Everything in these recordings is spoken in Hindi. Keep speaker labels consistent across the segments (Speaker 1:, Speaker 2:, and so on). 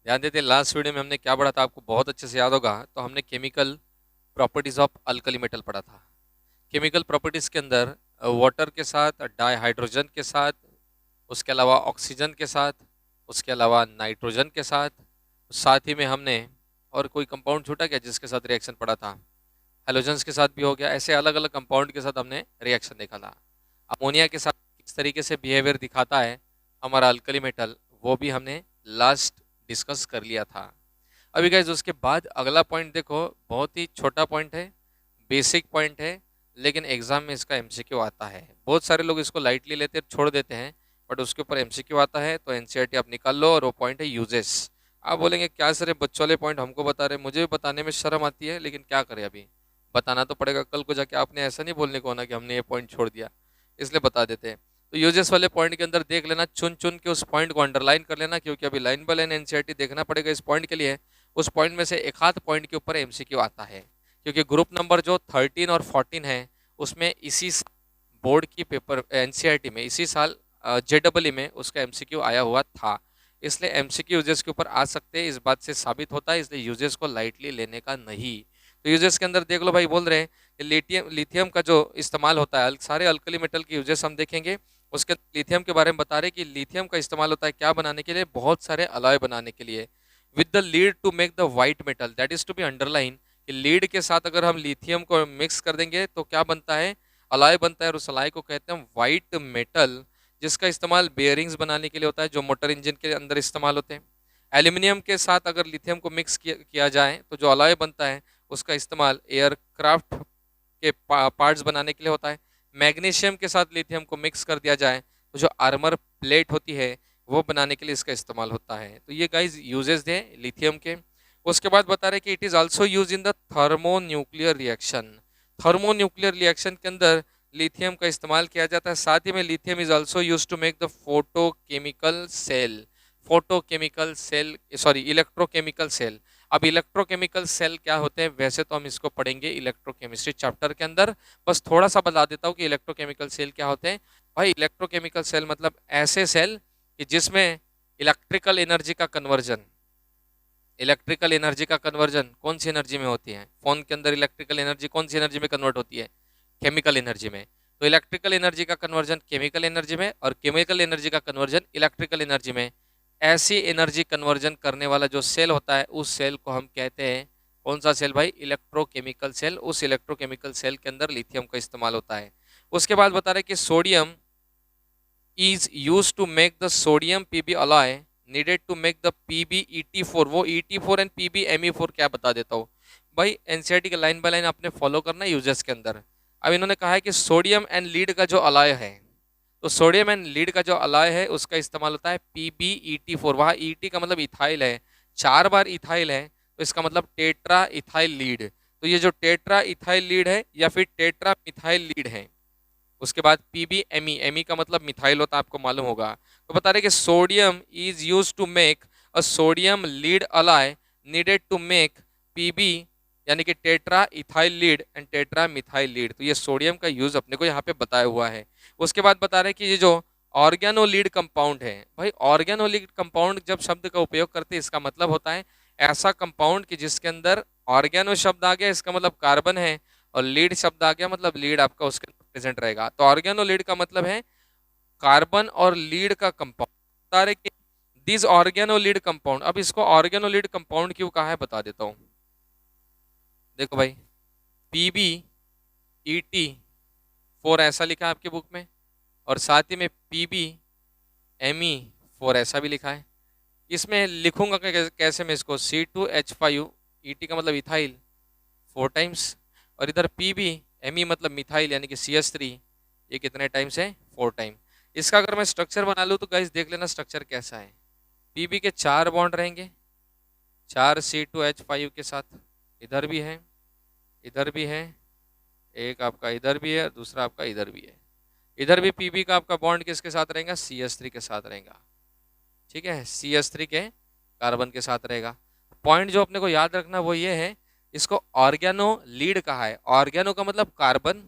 Speaker 1: ध्यान देते लास्ट वीडियो में हमने क्या पढ़ा था, आपको बहुत अच्छे से याद होगा। तो हमने chemical properties of alkali metal पढ़ा था। केमिकल प्रॉपर्टीज के अंदर वाटर के साथ, डाईहाइड्रोजन के साथ, उसके अलावा ऑक्सीजन के साथ, उसके अलावा नाइट्रोजन के साथ, साथ ही में हमने और कोई कंपाउंड छूटा क्या जिसके साथ रिएक्शन पड़ा था? हेलोजन्स के साथ भी हो गया। ऐसे अलग अलग कंपाउंड के साथ हमने रिएक्शन देखा था। अमोनिया के साथ किस तरीके से बिहेवियर दिखाता है हमारा अल्कली मेटल, वो भी हमने लास्ट डिस्कस कर लिया था। अभी गाइज उसके बाद अगला पॉइंट देखो, बहुत ही छोटा पॉइंट है, बेसिक पॉइंट है, लेकिन एग्जाम में इसका एमसीक्यू आता है। बहुत सारे लोग इसको लाइटली लेते छोड़ देते हैं, बट उसके ऊपर एमसीक्यू आता है। तो एनसीईआरटी आप निकाल लो, और वो पॉइंट है यूजेस। आप बोलेंगे क्या सर ये बच्चों वाले पॉइंट हमको बता रहे, मुझे भी बताने में शर्म आती है, लेकिन क्या करें, अभी बताना तो पड़ेगा। कल को जाके आपने ऐसा नहीं बोलने को होना कि हमने ये पॉइंट छोड़ दिया, इसलिए बता देते हैं। तो यूजेस वाले पॉइंट के अंदर देख लेना, चुन चुन के उस पॉइंट को अंडरलाइन कर लेना, क्योंकि अभी लाइन बाय लाइन एनसीईआरटी देखना पड़ेगा इस पॉइंट के लिए। उस पॉइंट में से एक आध पॉइंट के ऊपर एमसीक्यू आता है, क्योंकि ग्रुप नंबर जो 13 और 14 है उसमें इसी बोर्ड की पेपर एनसीईआरटी में इसी साल जेडब्ल्यू में उसका एमसीक्यू आया हुआ था। इसलिए एमसीक्यू यूजेस के ऊपर आ सकते हैं, इस बात से साबित होता है, इसलिए यूजेस को लाइटली लेने का नहीं। तो यूजेस के अंदर देख लो भाई, बोल रहे हैं कि लिथियम का जो इस्तेमाल होता है, सारे अल्कली मेटल के यूजेस हम देखेंगे। उसके लिथियम के बारे में बता रहे कि लिथियम का इस्तेमाल होता है क्या बनाने के लिए, बहुत सारे अलॉय बनाने के लिए। With the lead to make the white metal, that is to be underline कि लीड के साथ अगर हम लिथियम को मिक्स कर देंगे तो क्या बनता है, अलाय बनता है, और उस अलाय को कहते हैं व्हाइट मेटल, जिसका इस्तेमाल बेयरिंग्स बनाने के लिए होता है, जो मोटर इंजन के अंदर इस्तेमाल होते हैं। एल्यूमिनियम के साथ अगर लिथियम को मिक्स किया जाए तो जो अलाय बनता है उसका इस्तेमाल एयरक्राफ्ट के पार्ट्स बनाने के लिए होता है। मैग्नीशियम के साथ लिथियम को मिक्स कर दिया जाए तो जो आर्मर प्लेट होती है वो बनाने के लिए इसका इस्तेमाल होता है। तो ये गाइज यूजेस थे लिथियम के। उसके बाद बता रहे कि it is also use in the thermonuclear reaction. Thermonuclear reaction के अंदर लिथियम का इस्तेमाल किया जाता है। साथ ही में lithium is also use to make the photochemical cell. Photochemical cell, sorry, electrochemical cell. अब इलेक्ट्रोकेमिकल सेल क्या होते हैं, वैसे तो हम इसको पढ़ेंगे इलेक्ट्रोकेमिस्ट्री चैप्टर के अंदर, बस थोड़ा सा बता देता हूँ कि इलेक्ट्रोकेमिकल सेल क्या होते हैं। भाई इलेक्ट्रोकेमिकल सेल मतलब ऐसे सेल कि जिसमें इलेक्ट्रिकल एनर्जी का कन्वर्जन, इलेक्ट्रिकल एनर्जी का कन्वर्जन कौन सी एनर्जी में होती है, फोन के अंदर इलेक्ट्रिकल एनर्जी कौन सी एनर्जी में कन्वर्ट होती है, केमिकल एनर्जी में। तो इलेक्ट्रिकल एनर्जी का कन्वर्जन केमिकल एनर्जी में, और केमिकल एनर्जी का कन्वर्जन इलेक्ट्रिकल एनर्जी में। ऐसी एनर्जी कन्वर्जन करने वाला जो सेल होता है उस सेल को हम कहते हैं, कौन सा सेल भाई, इलेक्ट्रोकेमिकल सेल। उस इलेक्ट्रोकेमिकल सेल के अंदर लिथियम का इस्तेमाल होता है। उसके बाद बता रहे कि sodium is used to make the sodium Pb alloy needed to make the PbEt4। वो Et4 एंड PbMe4 क्या बता देता हूँ भाई, एनसीईआरटी के लाइन बाय लाइन आपने फॉलो करना है यूजेस के अंदर। अब इन्होंने कहा है कि सोडियम एंड लीड का जो अलॉय है, तो सोडियम एंड लीड का जो अलॉय है उसका इस्तेमाल होता है PbEt4। वहाँ Et का मतलब इथाइल है, 4 बार इथाइल है, तो इसका मतलब टेट्रा इथाइल लीड। तो ये जो टेट्रा इथाइल लीड है या फिर टेट्रा मिथाइल लीड है। उसके बाद PbMe, एमी का मतलब मिथाइल होता है, आपको मालूम होगा। तो बता रहे कि sodium is use to make a sodium lead alloy needed to make Pb, यानी कि tetra ethyl lead and tetra methyl lead. तो ये सोडियम का यूज अपने को यहाँ पे बताया हुआ है। उसके बाद बता रहे कि ये जो ऑर्गेनोलीड कंपाउंड है, भाई ऑर्गेनोलीड कंपाउंड जब शब्द का उपयोग करते हैं इसका मतलब होता है ऐसा कंपाउंड कि जिसके अंदर ऑर्गेनो शब्द आ गया, इसका मतलब कार्बन है, और लीड शब्द आ गया मतलब लीड आपका उसके प्रेजेंट रहेगा। तो ऑर्गेनो लीड का मतलब है कार्बन और लीड का कंपाउंड। बता रहे कि दिस ऑर्गेनो लीड कंपाउंड, अब इसको ऑर्गेनो लीड कंपाउंड क्यों कहा है बता देता हूं। देखो भाई, PbEt4 ऐसा लिखा है आपके बुक में, और साथ ही में PbMe4 ऐसा भी लिखा है। इसमें लिखूंगा कैसे मैं इसको, C2H5, Et का मतलब इथाइल 4 टाइम्स, और इधर PbMe मतलब मिथाइल यानी कि CH3, ये कितने टाइम्स है, 4 टाइम। इसका अगर मैं स्ट्रक्चर बना लूँ तो गाइस देख लेना स्ट्रक्चर कैसा है। Pb के 4 बॉन्ड रहेंगे, 4 C2H5 के साथ, इधर भी है, इधर भी है, एक आपका इधर भी है, दूसरा आपका इधर भी है। इधर भी Pb का आपका बॉन्ड किसके साथ रहेगा, CH3 के साथ रहेगा। ठीक है, CH3 के कार्बन के साथ रहेगा। पॉइंट जो अपने को याद रखना वो ये है, इसको ऑर्गेनो लीड कहा है। ऑर्गेनो का मतलब कार्बन,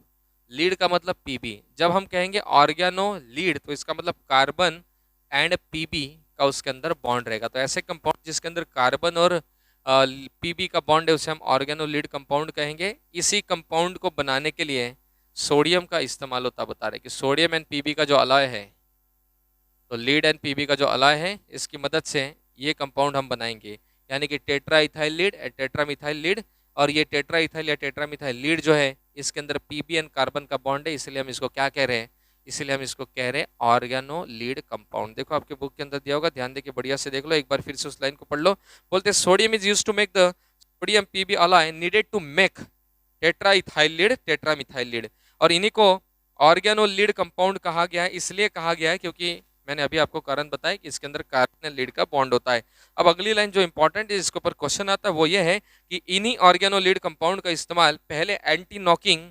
Speaker 1: लीड का मतलब Pb। जब हम कहेंगे ऑर्गेनो लीड तो इसका मतलब कार्बन एंड Pb का उसके अंदर बॉन्ड रहेगा। तो ऐसे कंपाउंड जिसके अंदर कार्बन और पीबी का बॉन्ड है उसे हम ऑर्गेनोलीड कंपाउंड कहेंगे। इसी कंपाउंड को बनाने के लिए सोडियम का इस्तेमाल होता, बता रहे कि सोडियम एंड पीबी का जो अलॉय है, तो लीड एंड पीबी का जो अलॉय है, इसकी मदद से ये कंपाउंड हम बनाएंगे, यानी कि tetra ethyl lead and tetra methyl lead. और ये टेट्रा इथाइल या टेट्रा मिथाइल लीड जो है इसके अंदर पीबी एंड कार्बन का बॉन्ड है, इसलिए हम इसको क्या कह रहे हैं, इसलिए हम इसको कह रहे हैं ऑर्गेनो लीड कंपाउंड। देखो आपके बुक के अंदर दिया होगा, ध्यान देके बढ़िया से देख लो, एक बार फिर से उस लाइन को पढ़ लो। बोलते sodium is used to make the sodium PB alloy needed to make tetra ethyl lead tetra methyl lead. और इन्हीं को ऑर्गेनो लीड कंपाउंड कहा गया है, इसलिए कहा गया है क्योंकि मैंने अभी आपको कारण बताया कि इसके अंदर कार्बन लीड का बॉन्ड होता है। अब अगली लाइन जो इंपॉर्टेंट है जिसके ऊपर क्वेश्चन आता है वो ये है कि इन्हीं ऑर्गेनो लीड कंपाउंड का इस्तेमाल पहले एंटी नॉकिंग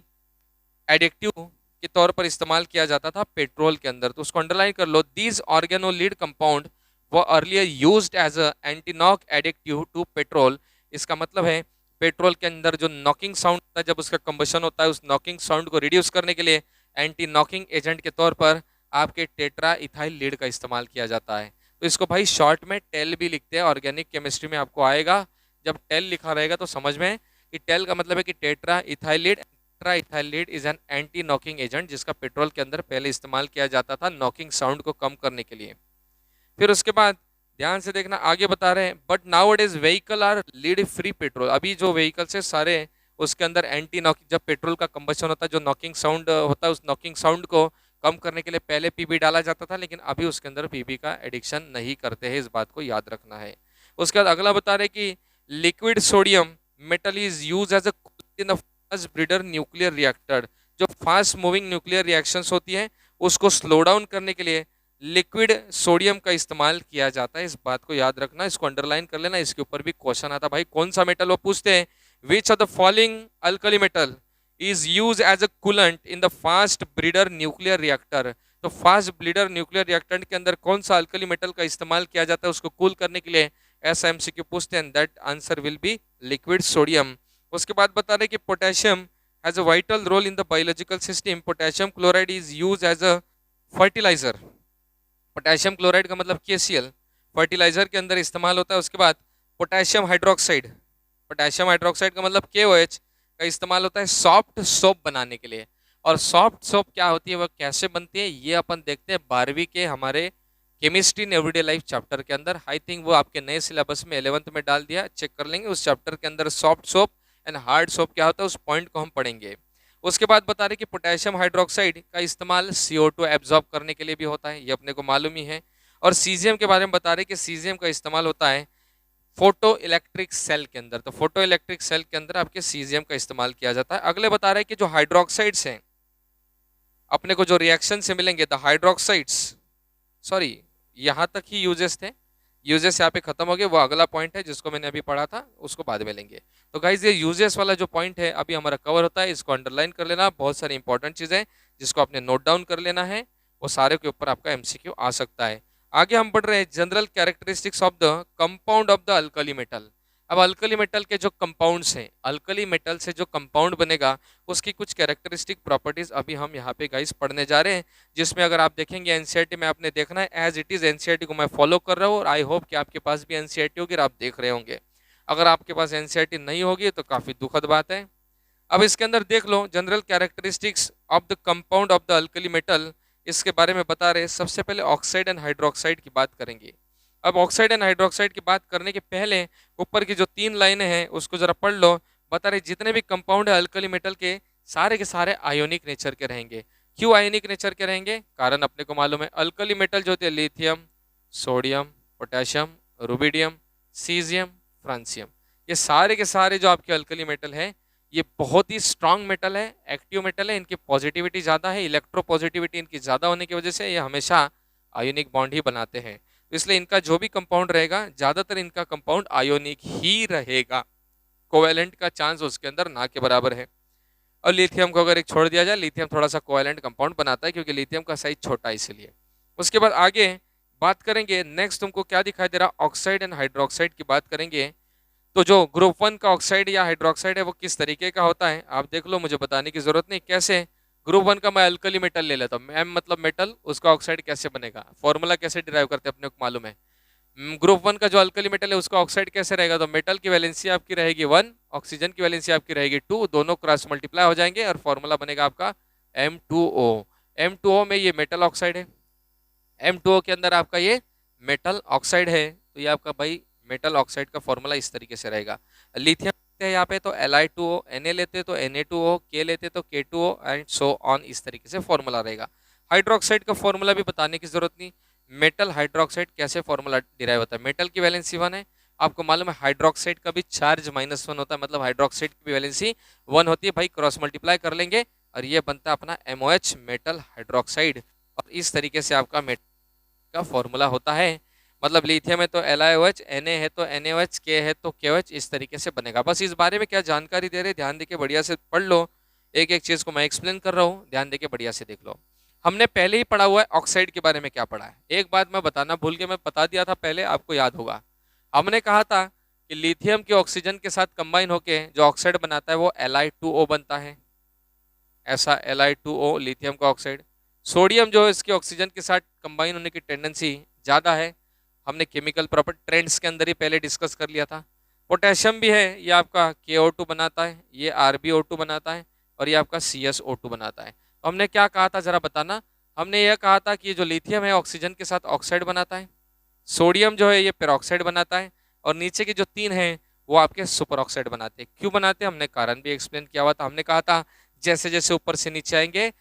Speaker 1: एडिक्टिव के तौर पर इस्तेमाल किया जाता था पेट्रोल के अंदर। तो उसको अंडरलाइन कर लो, दीज ऑर्गेनो लीड कंपाउंड वो earlier used as a anti knock एडिक्टिव टू पेट्रोल। इसका मतलब है पेट्रोल के अंदर जो नॉकिंग साउंड होता है जब उसका कंबशन होता है, उस नॉकिंग साउंड को रिड्यूस करने के लिए एंटी नॉकिंग एजेंट के तौर पर आपके टेट्रा इथाइल लीड का इस्तेमाल किया जाता है। तो इसको भाई शॉर्ट में टेल भी लिखते हैं, ऑर्गेनिक केमिस्ट्री में आपको आएगा, जब टेल लिखा रहेगा तो समझ में कि टेल का मतलब है कि tetra ethyl lead. Tetra ethyl lead is an anti knocking agent जिसका पेट्रोल के अंदर पहले इस्तेमाल किया जाता था नॉकिंग साउंड को कम करने के लिए। फिर उसके बाद ध्यान से देखना, आगे बता रहे हैं but nowadays vehicle are lead free petrol. अभी जो व्हीकल्स है सारे उसके अंदर एंटी नॉकिंग, जब पेट्रोल का कंबशन होता है जो नॉकिंग साउंड होता है उस नॉकिंग साउंड को कम करने के लिए पहले पीबी डाला जाता था, लेकिन अभी उसके अंदर पीबी का एडिक्शन नहीं करते हैं, इस बात को याद रखना है। उसके बाद अगला बता रहे कि liquid sodium metal is use as in fast breeder nuclear reactor. जो फास्ट मूविंग न्यूक्लियर रिएक्शंस होती है उसको स्लो डाउन करने के लिए लिक्विड सोडियम का इस्तेमाल किया जाता है, इस बात को याद रखना, इसको अंडरलाइन कर लेना। इसके ऊपर भी क्वेश्चन आता भाई कौन सा मेटल, वो पूछते हैं which of the following alkali metal is use as a coolant in the fast breeder nuclear reactor. तो फास्ट ब्रीडर न्यूक्लियर रिएक्टर के अंदर कौन सा अल्कली मेटल का इस्तेमाल किया जाता है उसको कूल करने के लिए, ऐसा एमसीक्यू पूछते हैं, that answer will be liquid sodium. उसके बाद बता रहे कि potassium has a vital role in the biological system. Potassium chloride is use as a fertiliser. Potassium chloride का मतलब KCl फर्टिलाइजर के अंदर इस्तेमाल होता है। उसके बाद पोटेशियम हाइड्रोक्साइड, पोटेशियम हाइड्रोक्साइड का मतलब KOH का इस्तेमाल होता है सॉफ्ट सोप बनाने के लिए। और सॉफ्ट सोप क्या होती है, वह कैसे बनती है, ये अपन देखते हैं 12वीं के हमारे chemistry in everyday life chapter के अंदर। आई थिंक वो आपके नए सिलेबस में 11th में डाल दिया, चेक कर लेंगे। उस चैप्टर के अंदर soft soap and hard soap क्या होता है उस पॉइंट को हम पढ़ेंगे। उसके बाद बता रहे कि पोटेशियम हाइड्रोक्साइड का इस्तेमाल CO2 एब्जॉर्ब करने के लिए भी होता है, ये अपने को मालूम ही है। और सीजियम के बारे में बता रहे कि सीजियम का इस्तेमाल होता है फोटो इलेक्ट्रिक सेल के अंदर। तो फोटो इलेक्ट्रिक सेल के अंदर आपके सीजियम का इस्तेमाल किया जाता है। अगले बता रहे कि जो हाइड्रोक्साइड्स हैं अपने को जो रिएक्शन से मिलेंगे, द हाइड्रोक्साइड्स, सॉरी यहाँ तक ही यूजेस थे, यूजेस यहाँ पे खत्म हो गए, वो अगला पॉइंट है जिसको मैंने अभी पढ़ा था उसको बाद में लेंगे। तो गाइज ये यूजेस वाला जो पॉइंट है अभी हमारा कवर होता है, इसको अंडरलाइन कर लेना। बहुत सारी इंपॉर्टेंट चीजें जिसको आपने नोट डाउन कर लेना है, वो सारे के ऊपर आपका MCQ आ सकता है। आगे हम बढ़ रहे हैं general characteristics of the compound of the alkali metal. अब अल्कली मेटल के जो कंपाउंड्स हैं, अल्कली मेटल से जो कंपाउंड बनेगा उसकी कुछ कैरेक्टरिस्टिक प्रॉपर्टीज अभी हम यहाँ पे गाइस पढ़ने जा रहे हैं, जिसमें अगर आप देखेंगे एनसीईआरटी में आपने देखना है एज इट इज। एनसीईआरटी को मैं फॉलो कर रहा हूँ और आई होप कि आपके पास भी एनसीईआरटी होगी और आप देख रहे होंगे। अगर आपके पास एनसीईआरटी नहीं होगी तो काफी दुखद बात है। अब इसके अंदर देख लो general characteristics of the compound of the alkali metal, इसके बारे में बता रहे। सबसे पहले ऑक्साइड एंड हाइड्रोक्साइड की बात करेंगे। अब ऑक्साइड एंड हाइड्रोक्साइड की बात करने के पहले ऊपर की जो 3 लाइनें हैं उसको जरा पढ़ लो। बता रहे जितने भी कंपाउंड है अल्कली मेटल के सारे आयोनिक नेचर के रहेंगे। क्यों आयोनिक नेचर के रहेंगे, कारण अपने को मालूम है। अल्कली मेटल जो होते हैं lithium, sodium, potassium, rubidium, caesium, francium, ये सारे के सारे जो आपके अल्कली मेटल है ये बहुत ही स्ट्रांग मेटल है, एक्टिव मेटल है, इनकी पॉजिटिविटी ज़्यादा है, इलेक्ट्रो पॉजिटिविटी इनकी ज़्यादा होने की वजह से ये हमेशा आयोनिक बॉन्ड ही बनाते हैं। तो इसलिए इनका जो भी कंपाउंड रहेगा ज़्यादातर इनका कंपाउंड आयोनिक ही रहेगा, कोवेलेंट का चांस उसके अंदर ना के बराबर है। और लिथियम को अगर एक छोड़ दिया जाए, लिथियम थोड़ा सा कोवेलेंट कंपाउंड बनाता है क्योंकि लिथियम का साइज छोटा है इसलिए। उसके बाद आगे बात करेंगे, नेक्स्ट तुमको क्या दिखाई दे रहा, ऑक्साइड एंड हाइड्रोक्साइड की बात करेंगे। तो जो ग्रुप 1 का ऑक्साइड या हाइड्रोक्साइड है वो किस तरीके का होता है आप देख लो, मुझे बताने की जरूरत नहीं। कैसे, ग्रुप 1 का मैं अल्कली मेटल ले लेता हूँ, एम मतलब मेटल, उसका ऑक्साइड कैसे बनेगा, फॉर्मूला कैसे डिराइव करते हैं अपने को मालूम है। ग्रुप 1 का जो अल्कली मेटल है उसका ऑक्साइड कैसे रहेगा, तो मेटल की वैलेंसी आपकी रहेगी 1, ऑक्सीजन की वैलेंसी आपकी रहेगी 2, दोनों क्रॉस मल्टीप्लाई हो जाएंगे और फॉर्मूला बनेगा आपका M2O। M2O में ये मेटल ऑक्साइड है, M2O के अंदर आपका ये मेटल ऑक्साइड है, तो ये आपका भाई मेटल ऑक्साइड का फॉर्मूला इस तरीके से रहेगा। लिथियम लेते हैं यहाँ पे तो Li2O, Na लेते तो Na2O, K लेते तो K2O एंड सो ऑन, इस तरीके से फॉर्मूला रहेगा। हाइड्रोक्साइड का फॉर्मूला भी बताने की जरूरत नहीं, मेटल हाइड्रोक्साइड कैसे फॉर्मूला डिराइव होता है। मेटल की वैलेंसी 1 है, आपको मालूम है हाइड्रोक्साइड का भी चार्ज -1 होता है, मतलब हाइड्रोक्साइड की वैलेंसी 1 होती है भाई, क्रॉस मल्टीप्लाई कर लेंगे और ये बनता है अपना MOH मेटल हाइड्रोक्साइड, और इस तरीके से आपका मेटल का फॉर्मूला होता है। मतलब लिथियम है तो LiOH, Na है तो NaOH, K है तो KOH, इस तरीके से बनेगा। बस इस बारे में क्या जानकारी दे रहे, ध्यान देके बढ़िया से पढ़ लो, एक एक चीज को मैं एक्सप्लेन कर रहा हूँ, ध्यान देके बढ़िया से देख लो। हमने पहले ही पढ़ा हुआ है ऑक्साइड के बारे में, क्या पढ़ा है, एक बात मैं बताना भूल के मैं बता दिया था पहले, आपको याद होगा। हमने कहा था कि लिथियम के ऑक्सीजन के साथ कंबाइन होके जो ऑक्साइड बनाता है वो Li2O बनता है, ऐसा Li2O लिथियम का ऑक्साइड। सोडियम जो है इसके ऑक्सीजन के साथ कंबाइन होने की टेंडेंसी ज़्यादा है, हमने केमिकल प्रॉपर्टी ट्रेंड्स के अंदर ही पहले डिस्कस कर लिया था। पोटेशियम भी है, ये आपका KO2 बनाता है, ये RbO2 बनाता है और ये आपका CSO2 बनाता है। तो हमने क्या कहा था जरा बताना, हमने यह कहा था कि ये जो लिथियम है ऑक्सीजन के साथ ऑक्साइड बनाता है, सोडियम जो है ये पेरोक्साइड बनाता है, और नीचे के जो 3 हैं वो आपके सुपर ऑक्साइड बनाते हैं। क्यों बनाते हैं हमने कारण भी एक्सप्लेन किया हुआ था, हमने कहा था जैसे जैसे ऊपर से नीचे आएंगे